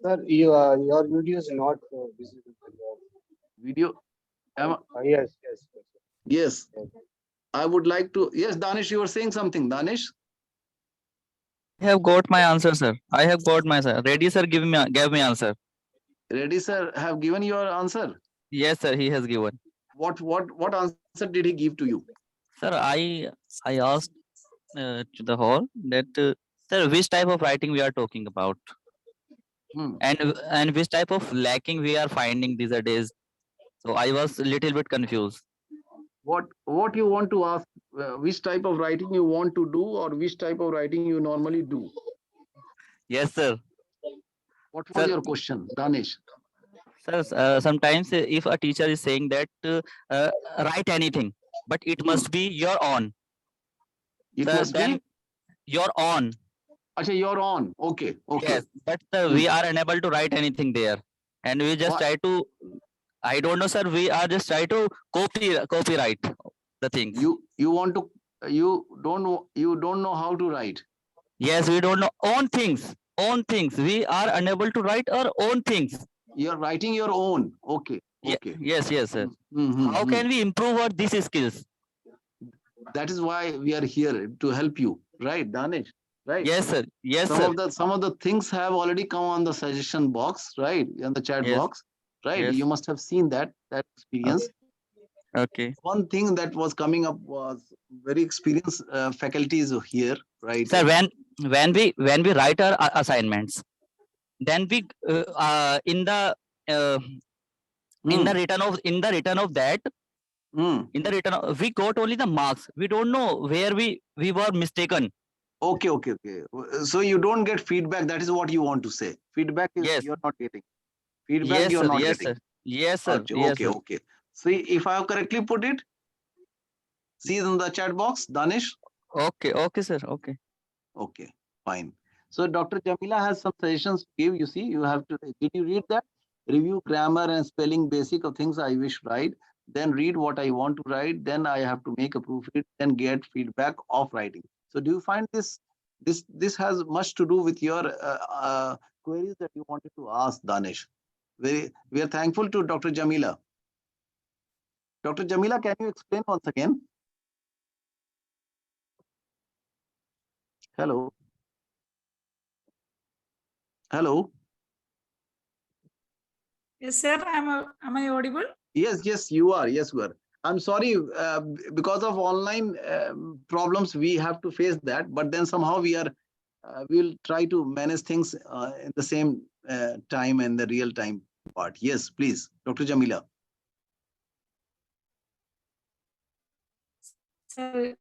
B: Sir, your video is not visible.
A: Video. Am
B: Yes, yes, yes.
A: yes.
B: Yes.
A: I would like to. Yes, Danish, you were saying something. Danish.
D: I have got my answer, sir. I have got my answer. Ready, sir? Give me answer.
A: Reddy sir have given your answer.
D: Yes, sir. He has given.
A: What answer did he give to you?
D: Sir, I asked to the hall that sir, which type of writing we are talking about,
A: Hmm.
D: and which type of lacking we are finding these days. So I was a little bit confused.
A: What you want to ask? Which type of writing you want to do, or which type of writing you normally do?
D: Yes, sir.
A: What was
D: Sir,
A: your question, Danish?
D: sir. Sometimes if a teacher is saying that write anything, but it
A: Hmm.
D: must be your own.
A: It
D: Sir,
A: must
D: then
A: be.
D: your own.
A: Actually, you're on. Okay. Okay.
D: Yes, but
A: Hmm.
D: we are unable to write anything there, and we just
A: What?
D: try to. I don't know, sir. We are just try to copyright the things.
A: You want to. You don't know how to write.
D: Yes, we don't know own things. Own things. We are unable to write our own things.
A: You're writing your own. Okay. Okay.
D: Yes, yes, sir.
A: Hmm.
D: How can we improve our these skills?
A: That is why we are here to help you, right, Danish? Right.
D: Yes, sir. Yes,
A: Some
D: sir.
A: of the things have already come on the suggestion box, right, in the chat
D: Yes.
A: box, right?
D: Yes.
A: You must have seen that experience.
D: Okay.
A: One thing that was coming up was very experienced faculties here, right?
D: Sir, when we write our assignments, then we in the return of that, in the return of, we got only the marks. We don't know where we were mistaken.
A: Okay. So you don't get feedback. That is what you want to say. Feedback is
D: Yes.
A: you're not getting. Feedback
D: Yes,
A: you're
D: sir.
A: not
D: Yes,
A: getting.
D: sir. Yes, sir.
A: Okay,
D: Yes, sir.
A: okay. See, if I have correctly put it, see in the chat box, Danish.
D: Okay, okay, sir. Okay.
A: Okay, fine. So Dr. Jamila has some suggestions to give. You see, you have to, did you read that? Review grammar and spelling basic of things I wish write, then read what I want to write, then I have to make a proofread, then get feedback of writing. So do you find this has much to do with your queries that you wanted to ask, Danish? We are thankful to Dr. Jamila. Dr. Jamila, can you explain once again? Hello. Hello.
F: Yes, sir. Am I audible?
A: Yes, you are. Yes, you are. I'm sorry, because of online problems, we have to face that. But then somehow we'll try to manage things in the same time and the real time part. Yes, please, Dr. Jamila.
F: Sir,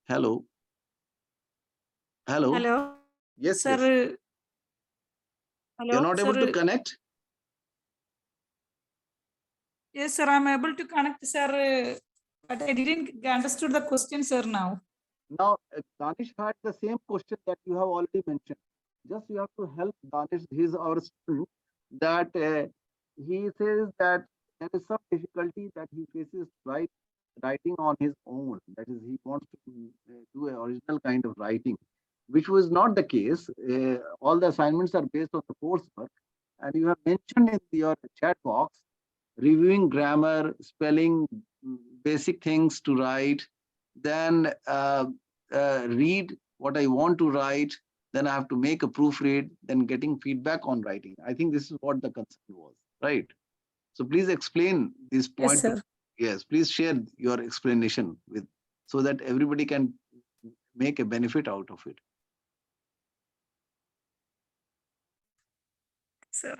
A: Hello. Hello.
F: hello.
A: Yes,
F: Sir.
A: yes.
F: Hello.
A: You're not able to
F: Sir.
A: connect?
F: Yes, sir. I'm able to connect, sir. But I didn't understood the question, sir. Now.
A: Now, Danish had the same question that you have already mentioned. Just you have to help Danish. He's our student. That he says that there is some difficulty that he faces writing on his own. That is, he wants to do an original kind of writing, which was not the case. All the assignments are based on the coursework, and you have mentioned in your chat box reviewing grammar, spelling, basic things to write, then read what I want to write, then I have to make a proofread, then getting feedback on writing. I think this is what the concern was, right? So please explain this point.
F: Yes, sir.
A: Yes, please share your explanation with, so that everybody can make a benefit out of it.
F: Sir.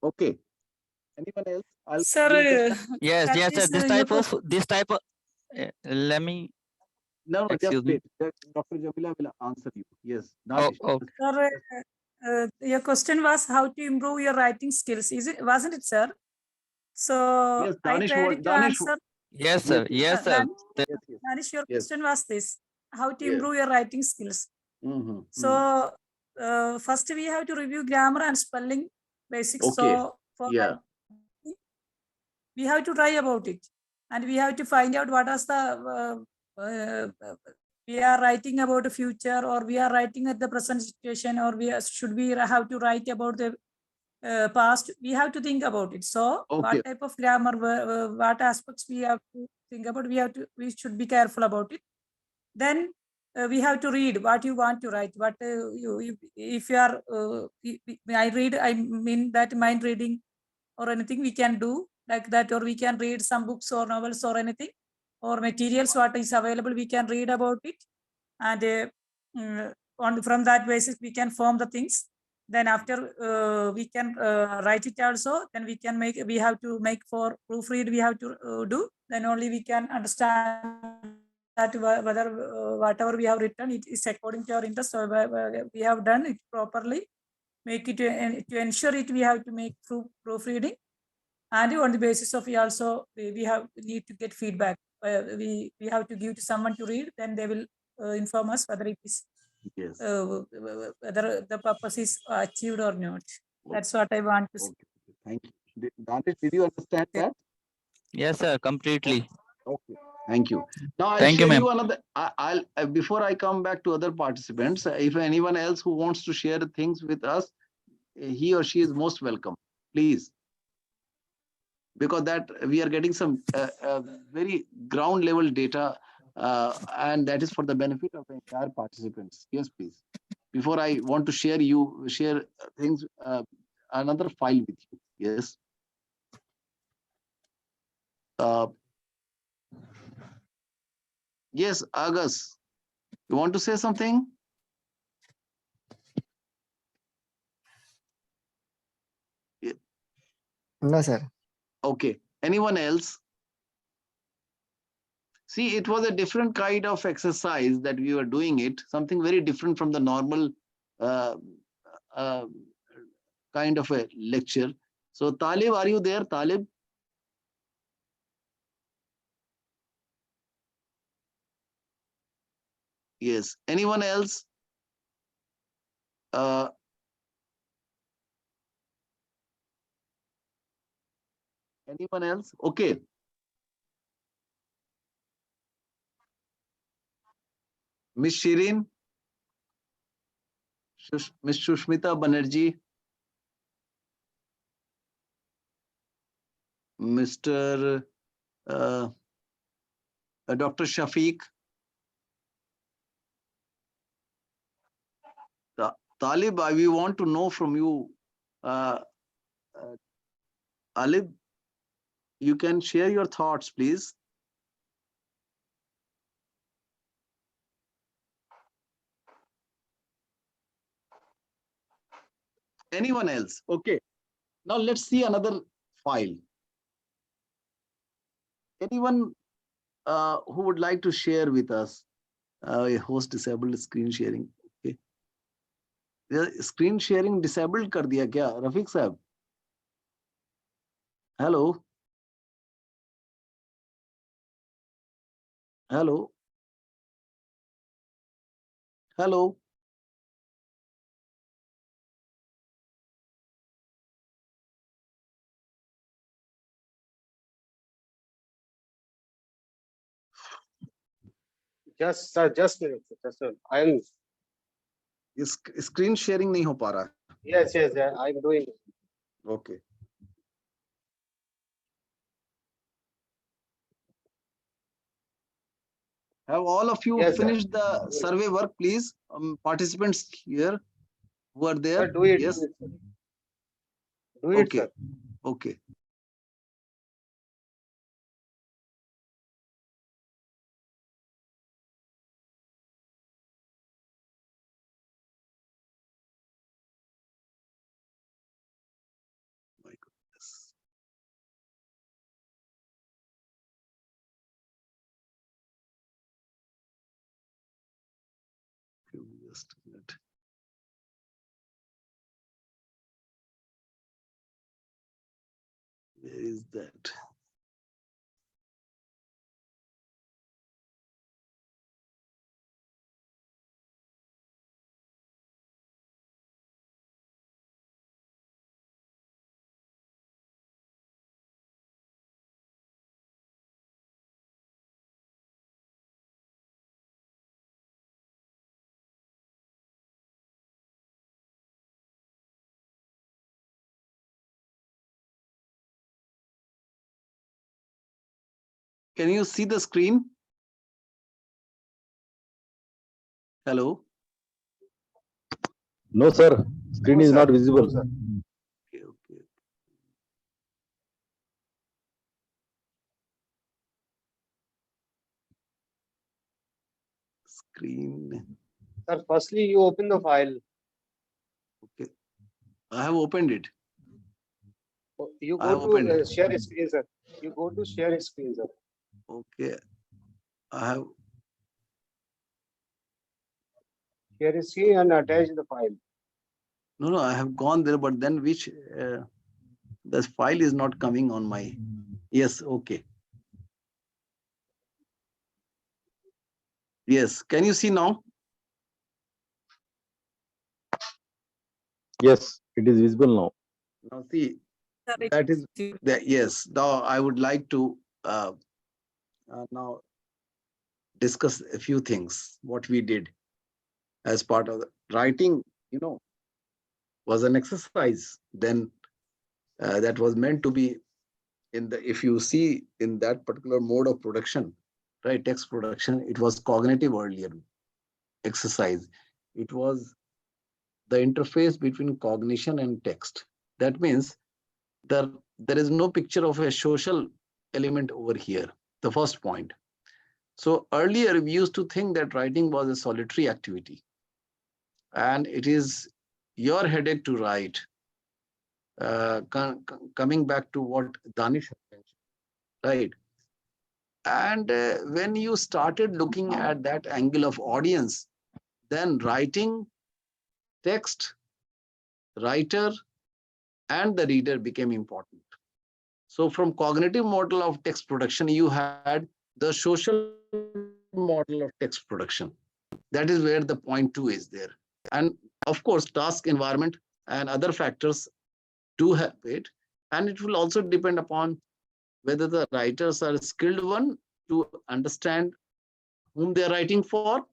A: Okay. Anyone else?
F: Sir.
D: Yes, yes, sir. This type of. Let me.
A: No, just
D: Excuse me.
A: wait. Dr. Jamila will answer you. Yes.
D: Oh,
A: Danish.
D: okay.
F: Sir, your question was how to improve your writing skills. Wasn't it, sir? So
A: Yes,
F: I
A: Danish.
F: tried to
A: Danish.
F: answer.
D: Yes, sir. Yes, sir.
F: Danish, your
A: Yes.
F: question was this: how to
A: Yes.
F: improve your writing skills. So first we have to review grammar and spelling basics.
A: Okay.
F: So for
A: Yeah.
F: we have to try about it, and we have to find out what is the we are writing about the future, or we are writing at the present situation, or should we have to write about the past? We have to think about it. So
A: Okay.
F: what type of grammar, what aspects we have to think about, we should be careful about it. Then we have to read what you want to write. What if you are, I mean that mind reading or anything we can do like that, or we can read some books or novels or anything, or materials what is available, we can read about it, and from that basis we can form the things. Then after we can write it also. Then we have to make for proofread, we have to do. Then only we can understand that whether whatever we have written, it is according to our interest, or we have done it properly. Make it to ensure it, we have to make proofreading, and on the basis of we also we have need to get feedback. We have to give to someone to read, then they will inform us whether it is
A: Yes.
F: whether the purpose is achieved or not. That's what I want to say.
A: Okay. Thank you. Danish, did you understand that?
D: Yes, sir, completely.
A: Okay. Thank you. Now I'll
D: Thank you,
A: share
D: ma'am.
A: you another. I'll before I come back to other participants, if anyone else who wants to share things with us, he or she is most welcome. Please, because that we are getting some very ground level data, and that is for the benefit of the entire participants. Yes, please. Before I want to share things, another file with you. Yes. Yes, August, you want to say something?
G: No, sir.
A: Okay. Anyone else? See, it was a different kind of exercise that we were doing it, something very different from the normal uh, uh, kind of a lecture. So, Talib, are you there, Talib? Yes. Anyone else? Anyone else? Okay. Miss Shirin, Miss Shushmita Banerjee, Mr. Dr. Shafiq, Talib, we want to know from you, Talib, you can share your thoughts, please. Anyone else? Okay. Now let's see another file. Anyone who would like to share with us a host disabled screen sharing? Okay. Screen sharing disabled कर दिया क्या रफीक साहब? Hello. Hello. Hello.
B: Just sir, just minute, sir. I am.
A: Screen sharing नहीं हो पा रहा.
B: Yes, I am doing.
A: Okay. Have all of you
B: Yes, sir.
A: finished the survey work, please? Participants here who are there?
B: Sir, do it.
A: Yes.
B: Do it,
A: Okay.
B: sir.
A: Okay. My goodness. Just a minute. Where is that? Can you see the screen? Hello?
E: No, sir. Screen
B: No,
E: is
B: sir.
E: not visible.
B: No, sir.
A: Okay, okay. Screen.
B: Sir, firstly, you open the file.
A: Okay. I have opened it.
B: You
A: I have
B: go
A: opened
B: to
A: it.
B: share screen, sir. You go to share screen, sir.
A: Okay. I have.
B: Share screen and attach the file.
A: No, I have gone there, but then which the file is not coming on my. Yes, okay. Yes, can you see now?
E: Yes, it is visible now.
A: Now see,
F: Sir, it
A: that is
F: is-
A: that. Yes, now I would like to now discuss a few things. What we did as part of the writing, was an exercise. Then that was meant to be in the. If you see in that particular mode of production, right, text production, it was cognitive earlier exercise. It was the interface between cognition and text. That means there is no picture of a social element over here. The first point. So earlier we used to think that writing was a solitary activity, and it is your headache to write. Coming back to what Danish mentioned, right? And when you started looking at that angle of audience, then writing, text, writer, and the reader became important. So from cognitive model of text production, you had the social model of text production. That is where the point 2 is there. And of course, task environment and other factors do help it. And it will also depend upon whether the writers are a skilled one to understand whom they are writing for,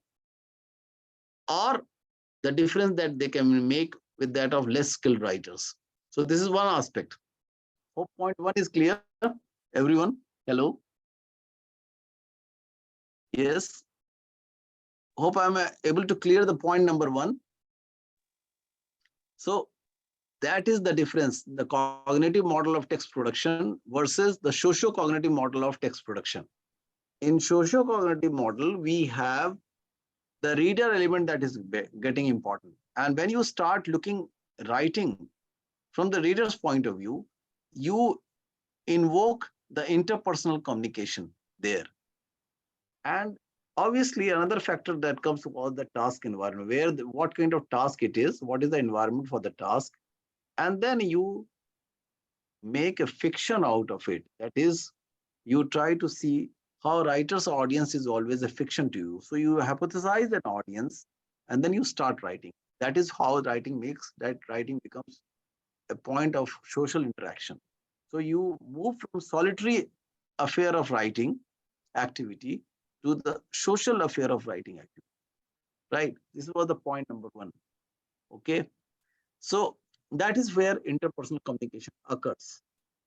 A: or the difference that they can make with that of less skilled writers. So this is one aspect. Hope point 1 is clear. Everyone, hello. Yes. Hope I'm able to clear the point number 1. So that is the difference, the cognitive model of text production versus the socio-cognitive model of text production. In socio-cognitive model, we have the reader element that is getting important. And when you start looking writing from the reader's point of view, you invoke the interpersonal communication there. And obviously another factor that comes about the task environment, where what kind of task it is, what is the environment for the task, and then you make a fiction out of it. That is, you try to see how writer's audience is always a fiction to you. So you hypothesize an audience and then you start writing. That is how writing becomes a point of social interaction. So you move from solitary affair of writing activity to the social affair of writing activity, right? This was the point number 1. Okay. So that is where interpersonal communication occurs.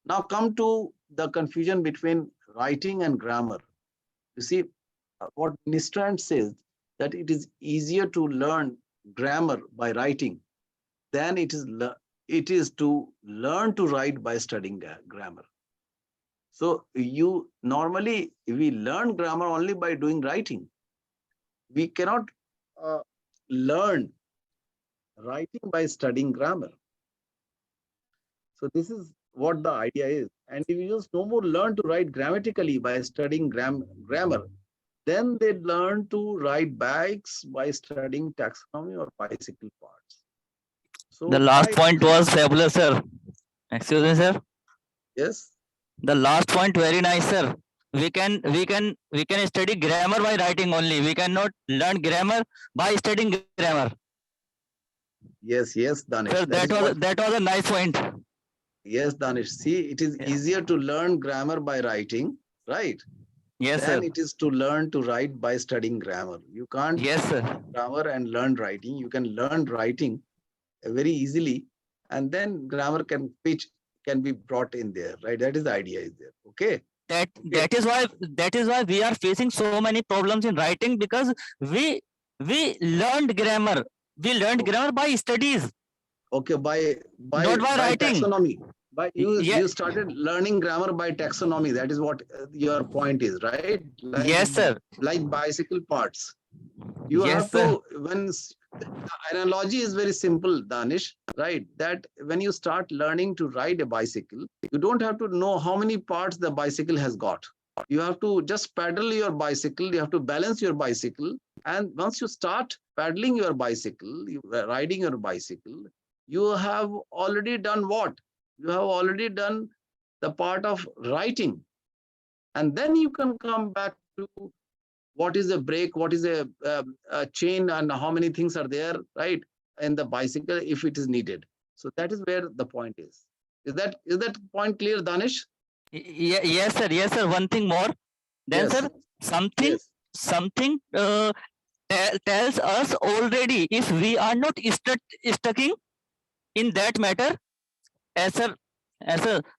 A: Now come to the confusion between writing and grammar. You see, what Nistrand says, that it is easier to learn grammar by writing than it is to learn to write by studying grammar. So we learn grammar only by doing writing. We cannot learn writing by studying grammar. So this is what the idea is. And individuals no more learn to write grammatically by studying grammar. Then they learn to ride bikes by studying taxonomy or bicycle parts. So
D: The last point was fabulous, sir. Excuse me, sir.
A: yes.
D: The last point very nice, sir. We can study grammar by writing only. We cannot learn grammar by studying grammar.
A: Yes, Danish.
D: Sir, that was a nice point.
A: Yes, Danish. See, it is easier to learn grammar by writing, right?
D: Yes,
A: Then
D: sir.
A: it is to learn to write by studying grammar. You can't
D: Yes, sir.
A: grammar and learn writing. You can learn writing very easily, and then grammar can be brought in there, right? That is the idea is there. Okay.
D: that is why we are facing so many problems in writing, because we learned grammar. We learned grammar by studies,
A: Okay,
D: not by
A: by
D: writing.
A: taxonomy. By
D: Yeah.
A: you started learning grammar by taxonomy. That is what your point is, right?
D: Yes, sir.
A: Like bicycle parts. You
D: Yes,
A: have
D: sir.
A: to, the analogy is very simple, Danish, right? That when you start learning to ride a bicycle, you don't have to know how many parts the bicycle has got. You have to just pedal your bicycle. You have to balance your bicycle. And once you start paddling your bicycle, you riding your bicycle, you have already done what? You have already done the part of writing. And then you can come back to what is a brake, what is a chain, and how many things are there, right? In the bicycle, if it is needed. So that is where the point is. Is that point clear, Danish?
D: Yes, sir. Yes, sir. One thing more. Then,
A: Yes.
D: sir, something
A: Yes.
D: something tells us already, if we are not stucking in that matter, as a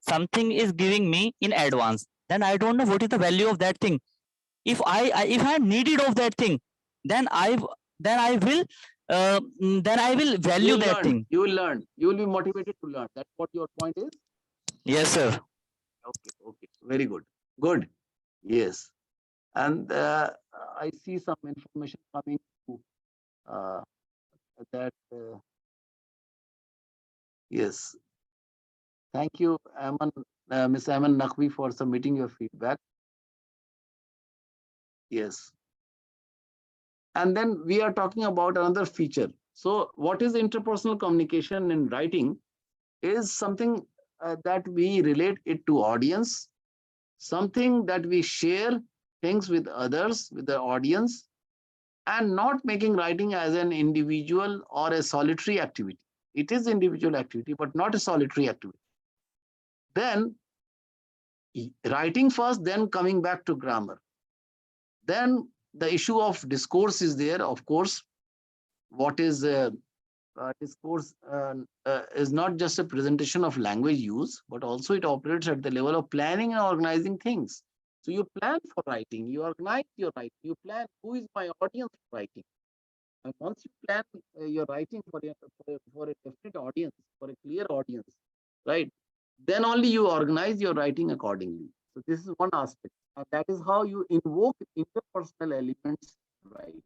D: something is giving me in advance, then I don't know what is the value of that thing. If I am needed of that thing, then I will value
A: You'll
D: that
A: learn.
D: thing.
A: You will learn. You will be motivated to learn. That's what your point is.
D: Yes, sir.
A: Okay. Very good. Good. Yes. And I see some information coming to that. Yes. Thank you, Ms. Aman Naqvi, for submitting your feedback. Yes. And then we are talking about another feature. So what is interpersonal communication in writing is something that we relate it to audience, something that we share things with others, with the audience, and not making writing as an individual or a solitary activity. It is individual activity, but not a solitary activity. Then writing first, then coming back to grammar. Then the issue of discourse is there, of course. What is discourse is not just a presentation of language use, but also it operates at the level of planning and organizing things. So you plan for writing, you organize your writing, you plan who is my audience for writing. And once you plan your writing for a definite audience, for a clear audience, right? Then only you organize your writing accordingly. So this is one aspect. And that is how you invoke interpersonal elements in writing.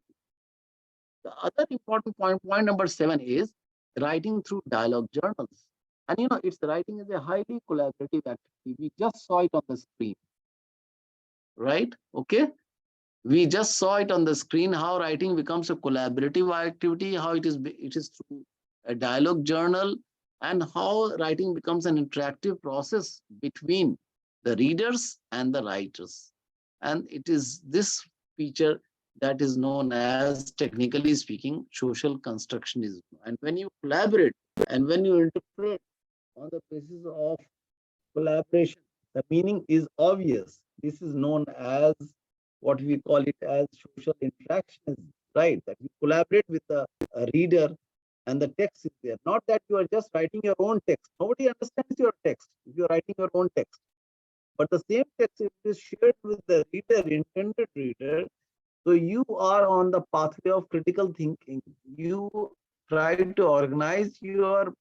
A: The other important point number 7, is writing through dialogue journals. And it's writing is a highly collaborative activity. We just saw it on the screen, right? Okay. We just saw it on the screen, how writing becomes a collaborative activity, how it is through a dialogue journal, and how writing becomes an interactive process between the readers and the writers. And it is this feature that is known as, technically speaking, social constructionism. And when you collaborate and when you interpret on the basis of collaboration, the meaning is obvious. This is known as what we call it as social interactionism, right? That you collaborate with the reader and the text is there. Not that you are just writing your own text. Nobody understands your text if you're writing your own text. But the same text is shared with the reader, intended reader. So you are on the pathway of critical thinking. You try to organize your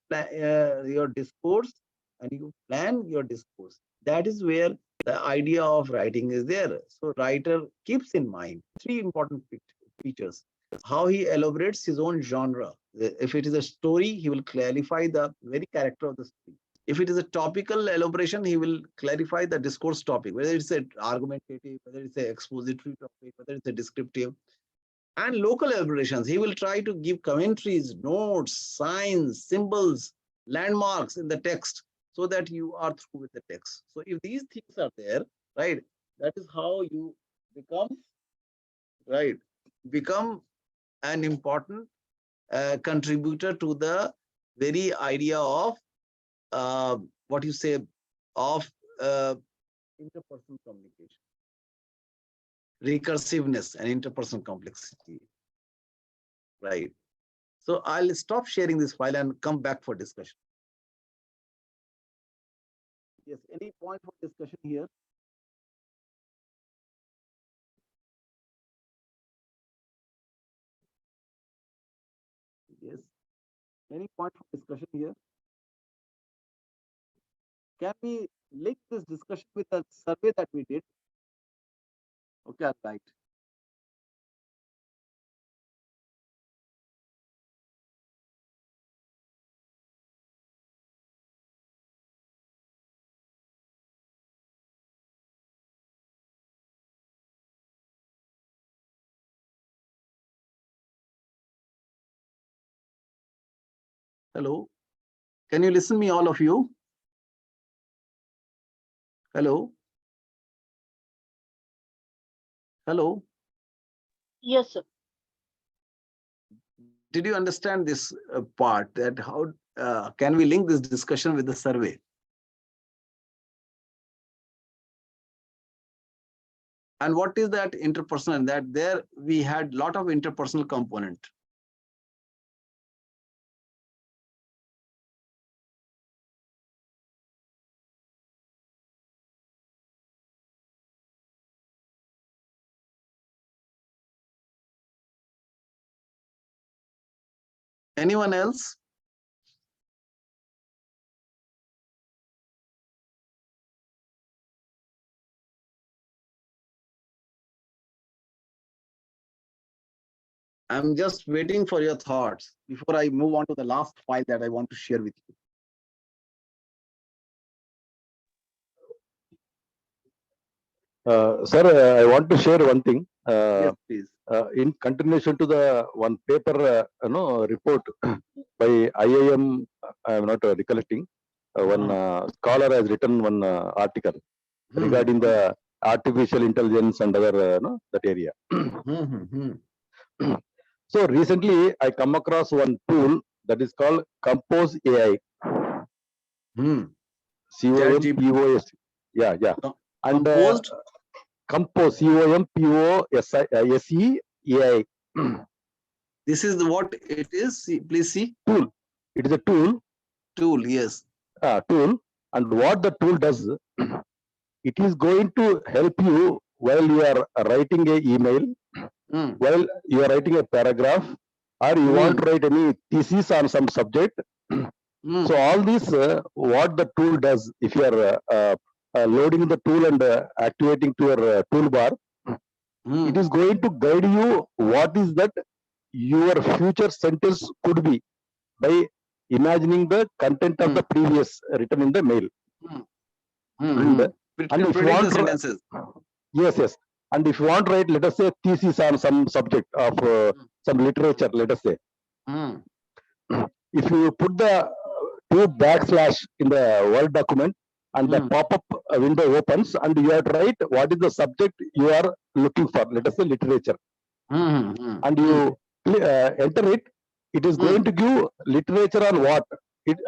A: discourse, and you plan your discourse. That is where the idea of writing is there. So writer keeps in mind 3 important features: how he elaborates his own genre. If it is a story, he will clarify the very character of the story. If it is a topical elaboration, he will clarify the discourse topic, whether it's an argumentative, whether it's an expository topic, whether it's a descriptive. And local elaborations, he will try to give commentaries, notes, signs, symbols, landmarks in the text, so that you are through with the text. So if these things are there, right, that is how you become an important contributor to the very idea of what you say of interpersonal communication, recursiveness, and interpersonal complexity, right? So I'll stop sharing this file and come back for discussion. Yes, any point for discussion here? Any point for discussion here? Can we link this discussion with a survey that we did? Okay, I'll write. Hello, can you listen me, all of you? Hello? Hello?
C: Yes, sir.
A: Did you understand this part, that how can we link this discussion with the survey? And what is that interpersonal? That there we had lot of interpersonal component. Anyone else? I'm just waiting for your thoughts before I move on to the last file that I want to share with you.
E: Sir, I want to share one thing.
A: Yes, please.
E: In continuation to the one paper, report by IIM, I am not recollecting. One scholar has written one article regarding the artificial intelligence and other, that area. So recently, I come across one tool that is called Compose AI. COMPOS. Yeah. And
A: Composed?
E: Compose, COMPOSE AI.
A: This is what it is. Please see.
E: Tool. It is a tool.
A: Tool, yes.
E: Tool. And what the tool does, it is going to help you while you are writing an email, while you are writing a paragraph, or you want to write any thesis on some subject. So all this, what the tool does, if you are loading the tool and activating to your toolbar, it is going to guide you what is that your future sentence could be by imagining the content of the previous written in the mail. And if you want
A: sentences.
E: Yes. And if you want to write, let us say, thesis on some subject of some literature, let us say. If you put the 2 backslash in the Word document and the pop-up window opens and you have to write what is the subject you are looking for, let us say literature. And you enter it, it is going to give literature on what?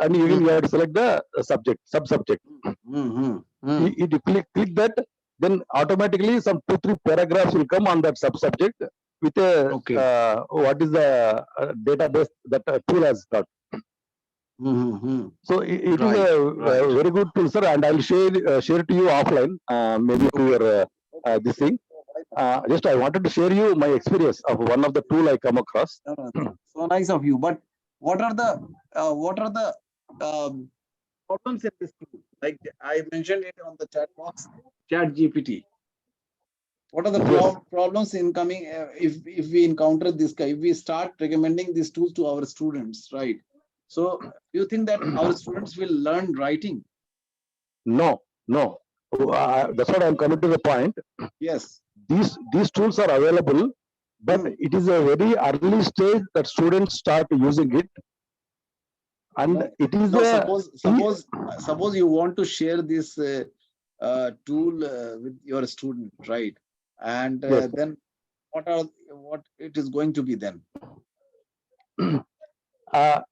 E: And you have to select the subject, sub-subject. If you click that, then automatically some 2-3 paragraphs will come on that sub-subject with a what is the database that tool has got. So it is a very good tool, sir, and I'll share to you offline, maybe to your this thing. Just I wanted to share you my experience of one of the tool I come across.
A: So nice of you. But what are the problems in this tool? Like I mentioned it on the chat box, Chat GPT. What are the problems in coming if we encounter this guy? If we start recommending these tools to our students, right? So do you think that our students will learn writing?
E: No. That's what I'm coming to the point.
A: Yes.
E: These tools are available, but it is a very early stage that students start using it. And it is
A: suppose you want to share this tool with your student, right? And then what it is going to be then?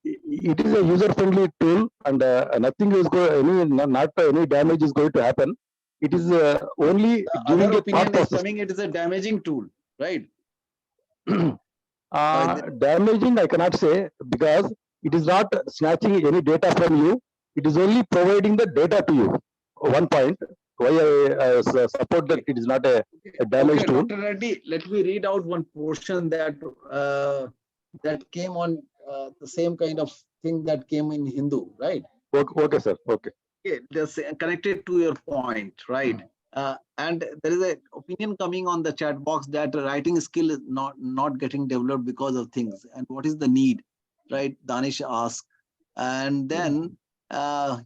E: It is a user-friendly tool, and nothing is not any damage is going to happen. It is only giving a thought process.
A: It is a damaging tool, right?
E: Damaging, I cannot say, because it is not snatching any data from you. It is only providing the data to you. One point why I support that it is not a damage tool.
A: Dr. Reddy, let me read out one portion that that came on the same kind of thing that came in Hindu, right?
E: Okay, sir. Okay.
A: Okay, just connected to your point, right? And there is a opinion coming on the chat box that writing skill is not getting developed because of things. And what is the need, right? Danish asked. And then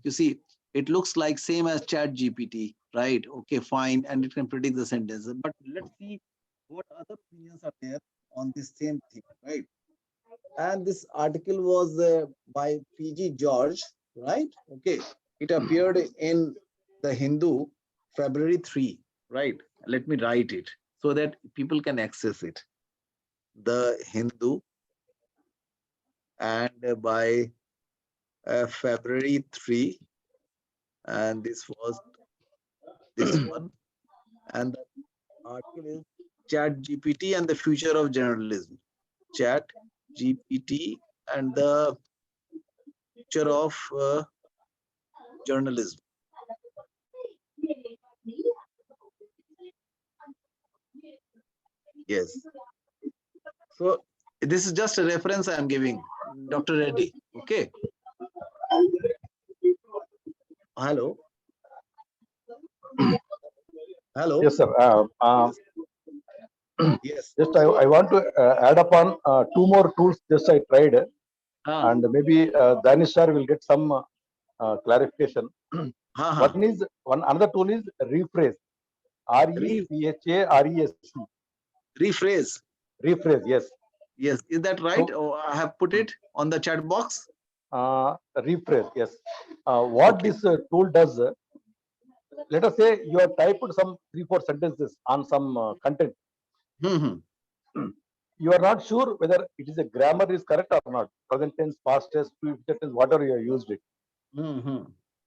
A: you see, it looks like same as Chat GPT, right? Okay, fine, and it can predict the sentences. But let's see what other opinions are there on this same thing, right? And this article was by PG George, right? Okay, it appeared in the Hindu, February 3, right? Let me write it so that people can access it. The Hindu, and by February 3, and this was this one, and the article is Chat GPT and the future of journalism. Chat GPT and the future of journalism. Yes. So this is just a reference I am giving, Dr. Reddy. Okay. Hello. Hello.
E: Yes, sir.
A: Yes.
E: Just I want to add upon two more tools. Just I tried, and maybe Danish sir will get some clarification. One another tool is rephrase. REPHARESE.
A: Rephrase.
E: Rephrase. Yes.
A: Yes. Is that right? Or I have put it on the chat box.
E: Rephrase. Yes. What this tool does. Let us say you have typed some 3-4 sentences on some content. You are not sure whether it is a grammar is correct or not. Present tense, past tense, future tense, whatever you have used it.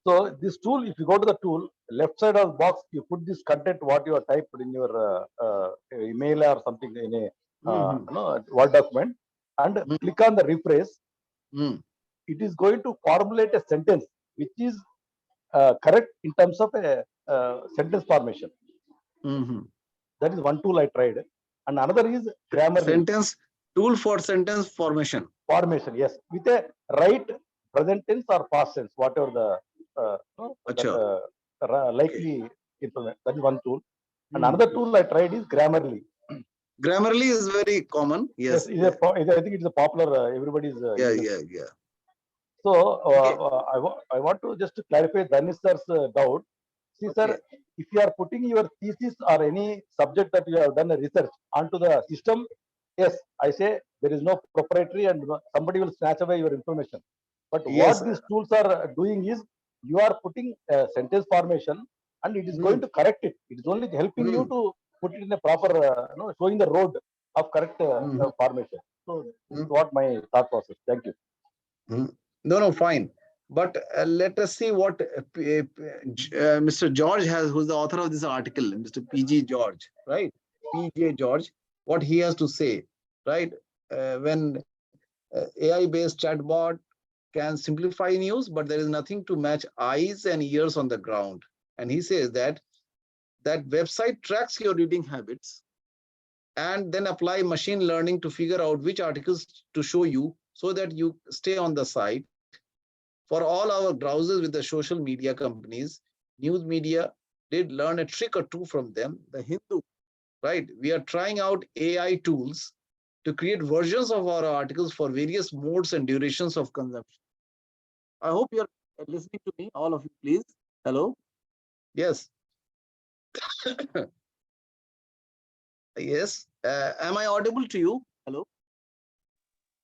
E: So this tool, if you go to the tool, left side of the box, you put this content what you have typed in your email or something in a Word document, and click on the rephrase. It is going to formulate a sentence which is correct in terms of a sentence formation. That is one tool I tried, and another is Grammarly.
A: Sentence tool for sentence formation.
E: Formation, yes, with a right present tense or past tense, whatever the likely information. That is one tool. And another tool I tried is Grammarly.
A: Grammarly is very common. Yes.
E: I think it's a popular. Everybody's.
A: Yeah.
E: So I want to just clarify Danish sir's doubt. See, sir, if you are putting your thesis or any subject that you have done a research onto the system, yes, I say there is no proprietary and somebody will snatch away your information. But what these tools are doing is you are putting a sentence formation and it is going to correct it. It is only helping you to put it in a proper, showing the road of correct formation. So this is what my thought process. Thank you.
A: No, fine. But let us see what Mr. George has, who's the author of this article, Mr. PG George, right? PJ George, what he has to say, right? When AI-based chatbot can simplify news, but there is nothing to match eyes and ears on the ground. And he says that website tracks your reading habits and then apply machine learning to figure out which articles to show you so that you stay on the site. For all our browsers with the social media companies, news media did learn a trick or two from them. The Hindu, right? We are trying out AI tools to create versions of our articles for various modes and durations of consumption. I hope you're listening to me, all of you, please. Hello? Yes. Yes. Am I audible to you? Hello?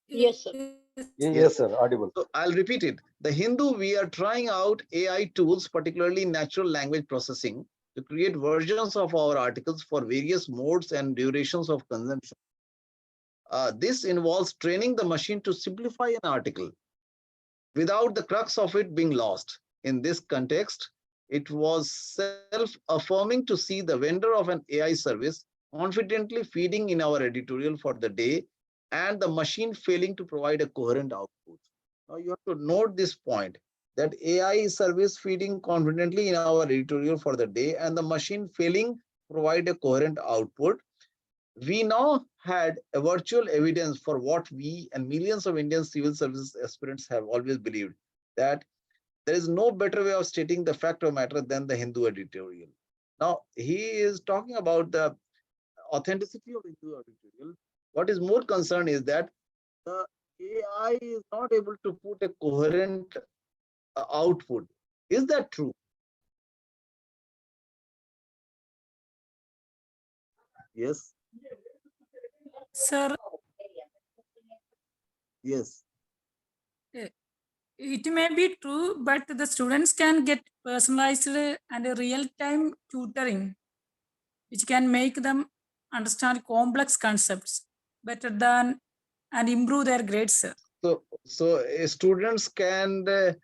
C: Yes, sir.
E: Yes, sir, audible.
A: So I'll repeat it. The Hindu, we are trying out AI tools, particularly natural language processing, to create versions of our articles for various modes and durations of consumption. This involves training the machine to simplify an article without the crux of it being lost. In this context, it was self-affirming to see the vendor of an AI service confidently feeding in our editorial for the day and the machine failing to provide a coherent output. Now you have to note this point, that AI service feeding confidently in our editorial for the day and the machine failing to provide a coherent output. We now had a virtual evidence for what we and millions of Indian civil service aspirants have always believed, that there is no better way of stating the fact of matter than the Hindu editorial. Now, he is talking about the authenticity of Hindu editorial. What is more concerned is that the AI is not able to put a coherent output. Is that true? Yes.
F: Sir,
A: Yes.
F: it may be true, but the students can get personalized and real-time tutoring, which can make them understand complex concepts better than and improve their grades, sir.
A: So students can do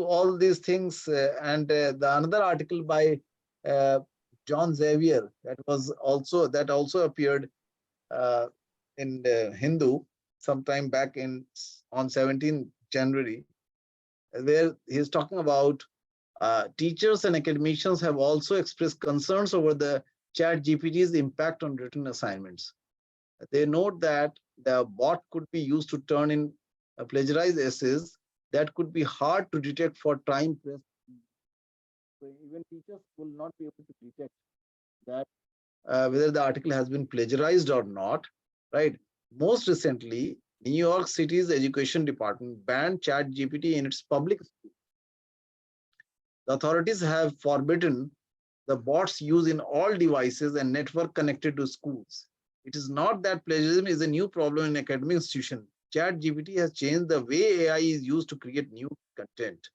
A: all these things, and the another article by uh, John Xavier that also appeared in the Hindu sometime back on 17th January, where he's talking about teachers and academicians have also expressed concerns over the Chat GPT's impact on written assignments. They note that the bot could be used to turn in plagiarized essays that could be hard to detect for time pressed. So even teachers will not be able to detect that whether the article has been plagiarized or not, right? Most recently, New York City's education department banned Chat GPT in its public schools. The authorities have forbidden the bot's use in all devices and network connected to schools. It is not that plagiarism is a new problem in academic institutions. Chat GPT has changed the way AI is used to create new content.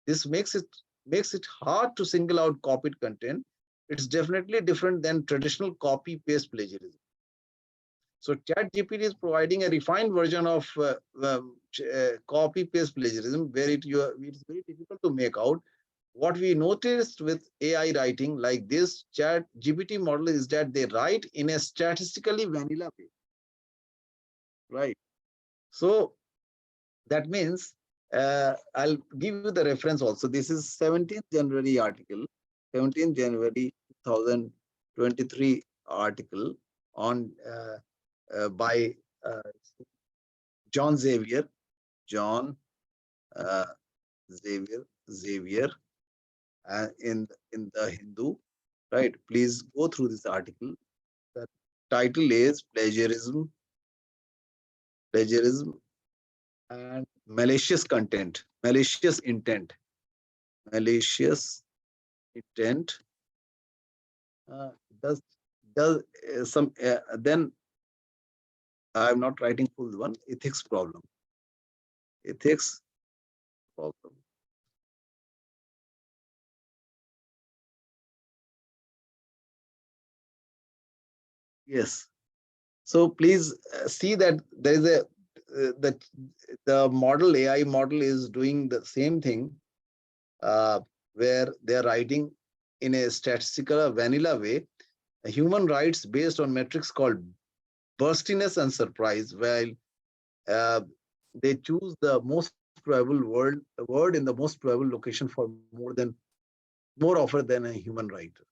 A: This makes it hard to single out copied content. It's definitely different than traditional copy-paste plagiarism. So Chat GPT is providing a refined version of copy-paste plagiarism, where it's very difficult to make out. What we noticed with AI writing like this Chat GPT model is that they write in a statistically vanilla way, right? So that means I'll give you the reference also. This is 17th January article, 17th January 2023 article on by John Xavier, John uh, Xavier in the Hindu, right? Please go through this article. The title is plagiarism and malicious content, malicious intent. Uh, does some then I'm not writing full one. Ethics problem. Yes. So please see that there is the model AI model is doing the same thing, where they are writing in a statistical vanilla way. Human writes based on metrics called burstiness and surprise, while uh, they choose the most probable word in the most probable location for more often than a human writer.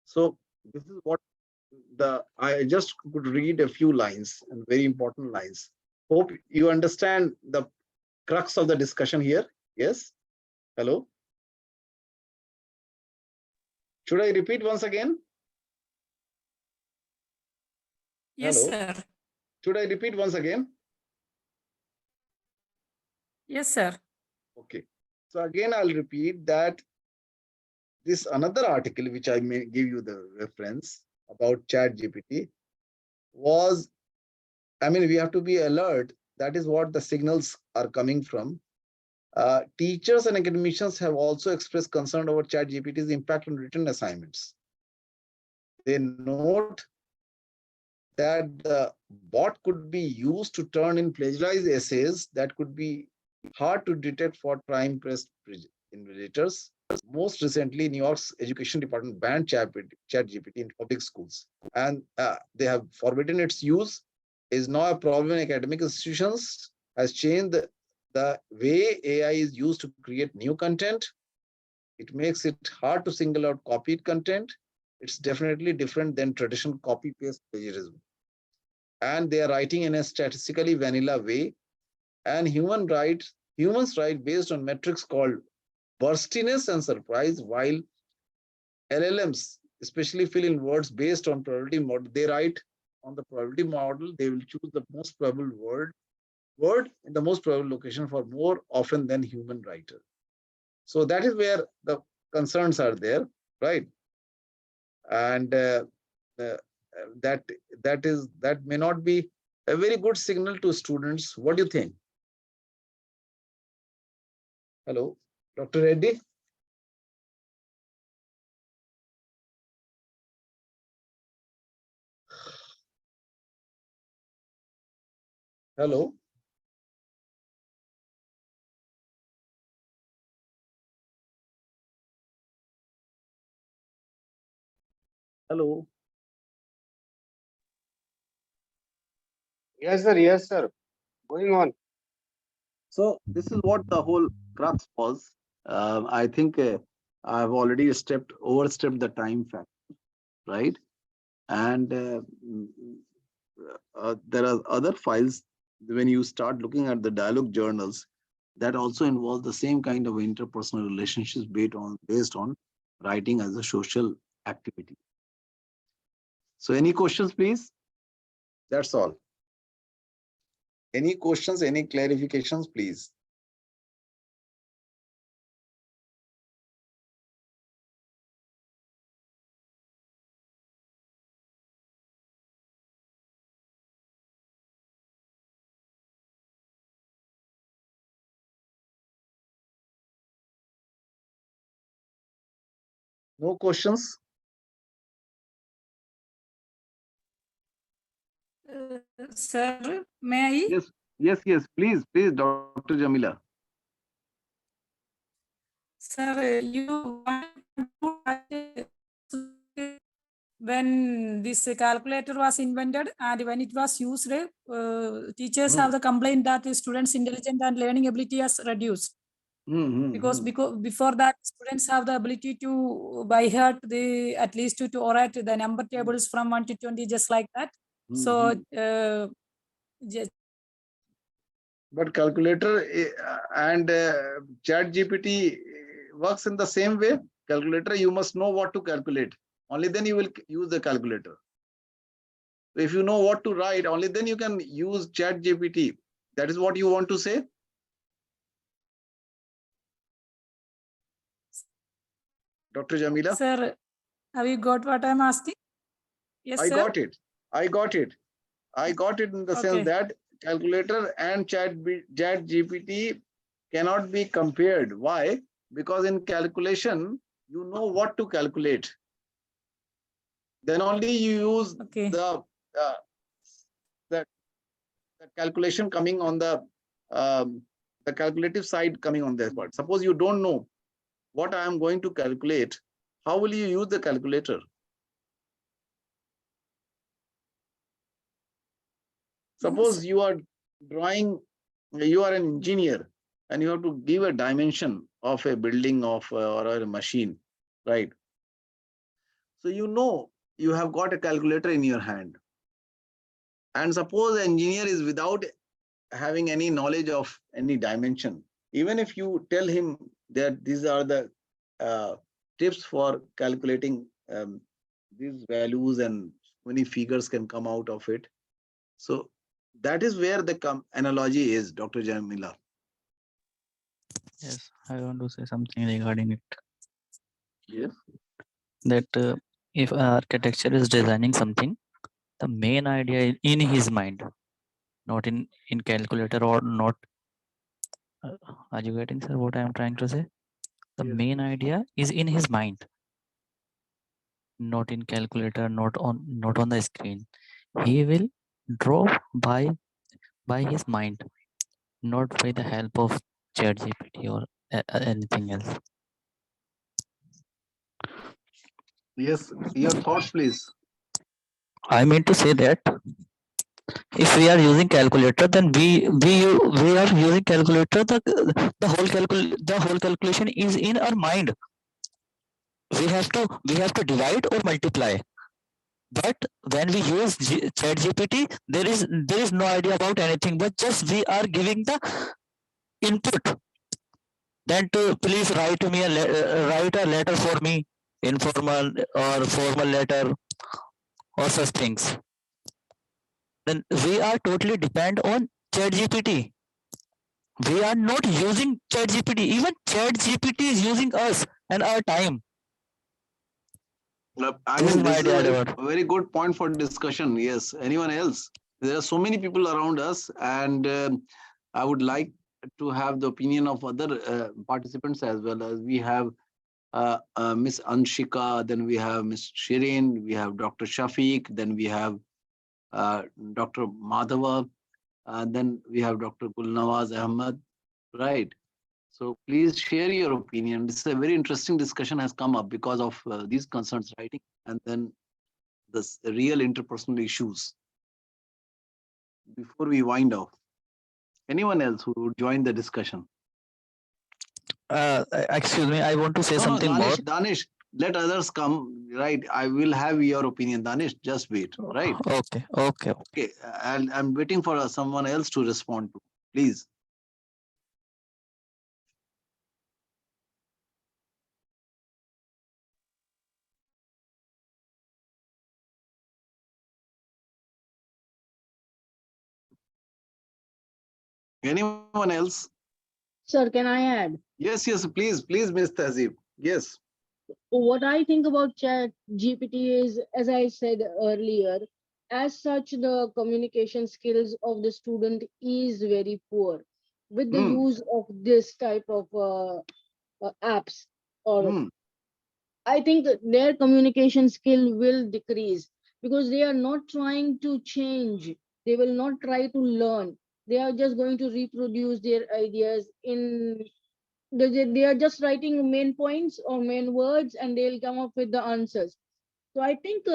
A: So this is what I just could read a few lines, and very important lines. Hope you understand the crux of the discussion here. Yes? Hello? Should I repeat once again?
F: Yes,
A: Hello?
F: sir.
A: Should I repeat once again?
F: Yes, sir.
A: Okay. So again, I'll repeat that this another article, which I may give you the reference about Chat GPT, was, I mean, we have to be alert. That is what the signals are coming from. Teachers and academicians have also expressed concern over Chat GPT's impact on written assignments. They note that the bot could be used to turn in plagiarized essays that could be hard to detect for time-pressed innovators. Most recently, New York's education department banned ChatGPT in public schools, and they have forbidden its use. Is now a problem in academic institutions, has changed the way AI is used to create new content. It makes it hard to single out copied content. It's definitely different than traditional copy-paste plagiarism. And they are writing in a statistically vanilla way. And humans write based on metrics called burstiness and surprise, while LLMs especially fill in words based on probability model. They write on the probability model. They will choose the most probable word in the most probable location for more often than human writer. So that is where the concerns are there, right? And that may not be a very good signal to students. What do you think? Hello, Dr. Reddy. Hello. Hello.
B: Yes, sir. Yes, sir. Going on.
A: So this is what the whole crux was. I think I've already overstepped the time factor, right? And there are other files when you start looking at the dialogue journals that also involve the same kind of interpersonal relationships based on writing as a social activity. So any questions, please? That's all. Any questions, any clarifications, please? No questions?
F: Sir, may I?
A: Yes, please, Dr. Jamila.
F: Sir, you when this calculator was invented and when it was used, teachers have the complaint that the students' intelligence and learning ability has reduced. Because before that, students have the ability to by heart at least to orate the number tables from 1 to 20 just like that. So
A: but calculator and chat GPT works in the same way. Calculator, you must know what to calculate. Only then you will use the calculator. So if you know what to write, only then you can use chat GPT. That is what you want to say? Dr. Jamila?
F: Sir, have you got what I'm asking? Yes,
A: I
F: sir.
A: got it. I got it in the sense that calculator and chat GPT cannot be compared. Why? Because in calculation, you know what to calculate. Then only you use the calculation coming on the calculative side coming on this part. Suppose you don't know what I am going to calculate, how will you use the calculator? Suppose you are drawing, you are an engineer and you have to give a dimension of a building or a machine, right? So you know you have got a calculator in your hand. And suppose an engineer is without having any knowledge of any dimension. Even if you tell him that these are the tips for calculating these values and many figures can come out of it. So that is where the analogy is, Dr. Jamila.
D: Yes, I want to say something regarding it.
A: Yes.
D: That if architecture is designing something, the main idea is in his mind, not in calculator or not. Are you getting, sir, what I am trying to say? The main idea is in his mind, not in calculator, not on the screen. He will draw by his mind, not by the help of ChatGPT or anything else.
A: Yes, your thoughts, please.
D: I mean to say that if we are using calculator, then we are using calculator. The whole calculation is in our mind. we have to divide or multiply. But when we use chat GPT, there is no idea about anything, but just we are giving the input. Then to please write me write a letter for me, informal or formal letter or such things. Then we are totally depend on chat GPT. We are not using chat GPT. Even chat GPT is using us and our time.
A: I
D: This
A: mean,
D: is my
A: this is
D: idea,
A: a
D: Edward.
A: very good point for discussion. Yes. Anyone else? There are so many people around us, and I would like to have the opinion of other participants as well. As we have Miss Anshika, then we have Miss Shirin, we have Dr. Shafiq, then we have Dr. Madhava, then we have Dr. Gulnawaz Ahmad, right? So please share your opinion. This is a very interesting discussion has come up because of these concerns, writing, and then the real interpersonal issues. Before we wind off, anyone else who would join the discussion?
D: Excuse me, I want to say
A: No,
D: something more.
A: Danish, let others come, right? I will have your opinion, Danish. Just wait, right?
D: Okay.
A: Okay, I'm waiting for someone else to respond to. Please. Anyone else?
C: Sir, can I add?
A: Yes, please, Ms. Tazib. Yes.
C: What I think about chat GPT is, as I said earlier, as such, the communication skills of the student is very poor with the
A: Hmm.
C: use of this type of apps. Or I think their communication skill will decrease because they are not trying to change. They will not try to learn. They are just going to reproduce their ideas in they are just writing main points or main words and they'll come up with the answers. So I think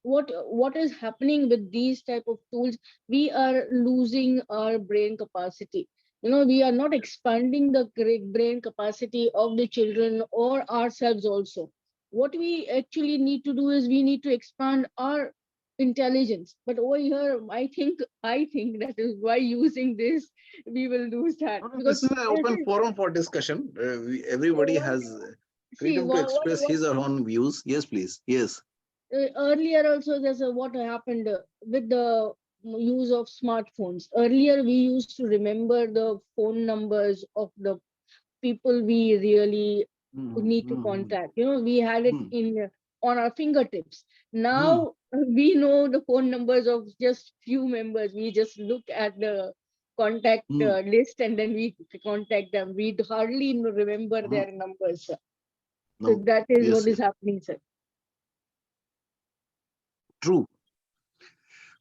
C: what is happening with these type of tools, we are losing our brain capacity. We are not expanding the brain capacity of the children or ourselves also. What we actually need to do is we need to expand our intelligence. But over here, I think that is why using this we will lose that,
A: No,
C: because
A: this is an
C: this
A: open
C: is
A: forum for discussion. Everybody
C: one
A: has
C: thing. See,
A: freedom to express his or her own views. Yes, please. Yes.
C: earlier also there's what happened with the use of smartphones. Earlier we used to remember the phone numbers of the people we really need to contact. We had it in on our fingertips. Now we know the phone numbers of just few members. We just look at the contact list and then we contact them. We hardly remember their numbers. So
A: No.
C: that is
A: Yes,
C: what is
A: yes.
C: happening, sir.
A: True.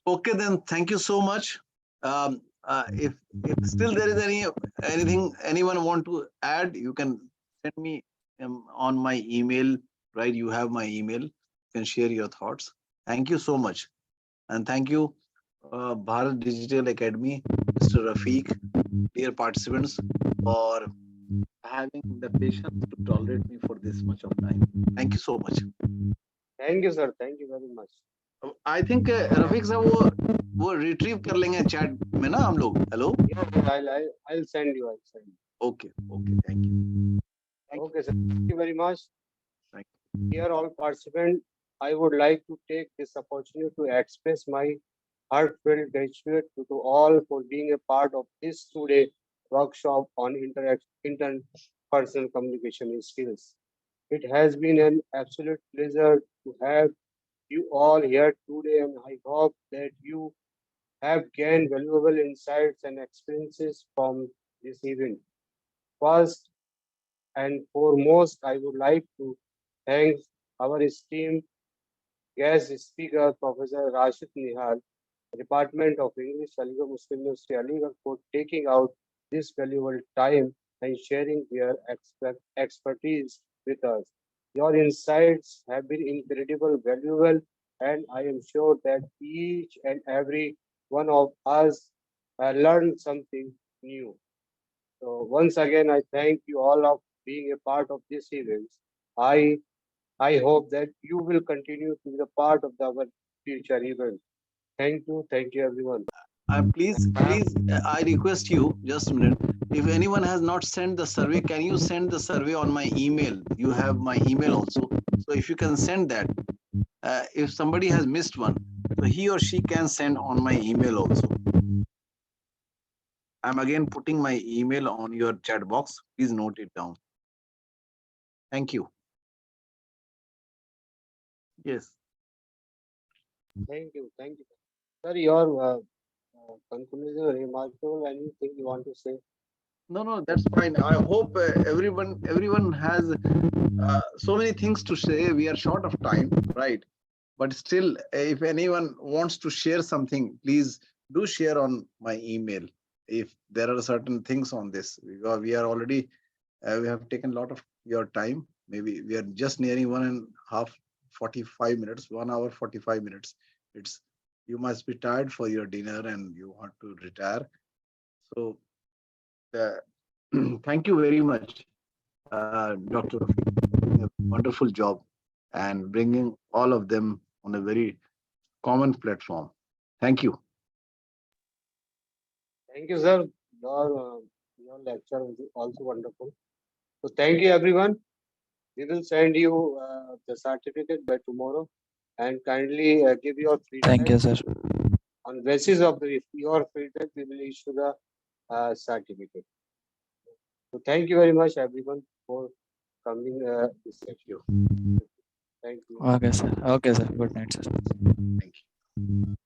A: Okay, then thank you so much. If still there is anything anyone want to add, you can send me on my email. Right, you have my email. You can share your thoughts. Thank you so much, and thank you, Bharat Digital Academy, Mr. Rafiq, dear participants, for having the patience to tolerate me for this much of time. Thank you so much.
B: Thank you, sir. Thank you very much.
A: I think Rafiq साहब वो retrieve कर लेंगे chat में ना हम लोग. Hello.
B: I'll send you.
A: Okay. Thank you.
B: Okay, sir. Thank you very much.
A: Thank
B: you. Dear all participants, I would like to take this opportunity to express my heartfelt gratitude to all for being a part of this today workshop on interpersonal communication skills. It has been an absolute pleasure to have you all here today, and I hope that you have gained valuable insights and experiences from this event. First and foremost, I would like to thank our esteemed guest speaker, Professor Raashid Nehal, Department of English, Aligarh Muslim University, Aligarh, for taking out this valuable time and sharing their expertise with us. Your insights have been incredibly valuable, and I am sure that each and every one of us learned something new. So once again, I thank you all of being a part of this event. I I hope that you will continue to be the part of our future events. Thank you everyone.
A: Please, I request you just a minute. If anyone has not sent the survey, can you send the survey on my email? You have my email also. So if you can send that, if somebody has missed one, so he or she can send on my email also. I'm again putting my email on your chat box. Please note it down. Thank you. Yes.
B: Thank you. Sir, your conclusion remarks or anything you want to say?
A: No, that's fine. I hope everyone has so many things to say. We are short of time, right? But still, if anyone wants to share something, please do share on my email. If there are certain things on this, because we are already, we have taken a lot of your time. Maybe we are just nearing 1.5, 45 minutes, 1 hour, 45 minutes. You must be tired for your dinner and you want to retire. So thank you very much, Dr. Rafiq, doing a wonderful job and bringing all of them on a very common platform. Thank you.
B: Thank you, sir. Your lecture was also wonderful. So thank you, everyone. We will send you the certificate by tomorrow, and kindly give your feedback.
D: Thank you, sir.
B: On basis of your feedback, we will issue the certificate. So thank you very much, everyone, for coming.
A: Thank you.
B: Thank you.
D: Okay, sir. Okay, sir. Good night, sir.
A: Thank you.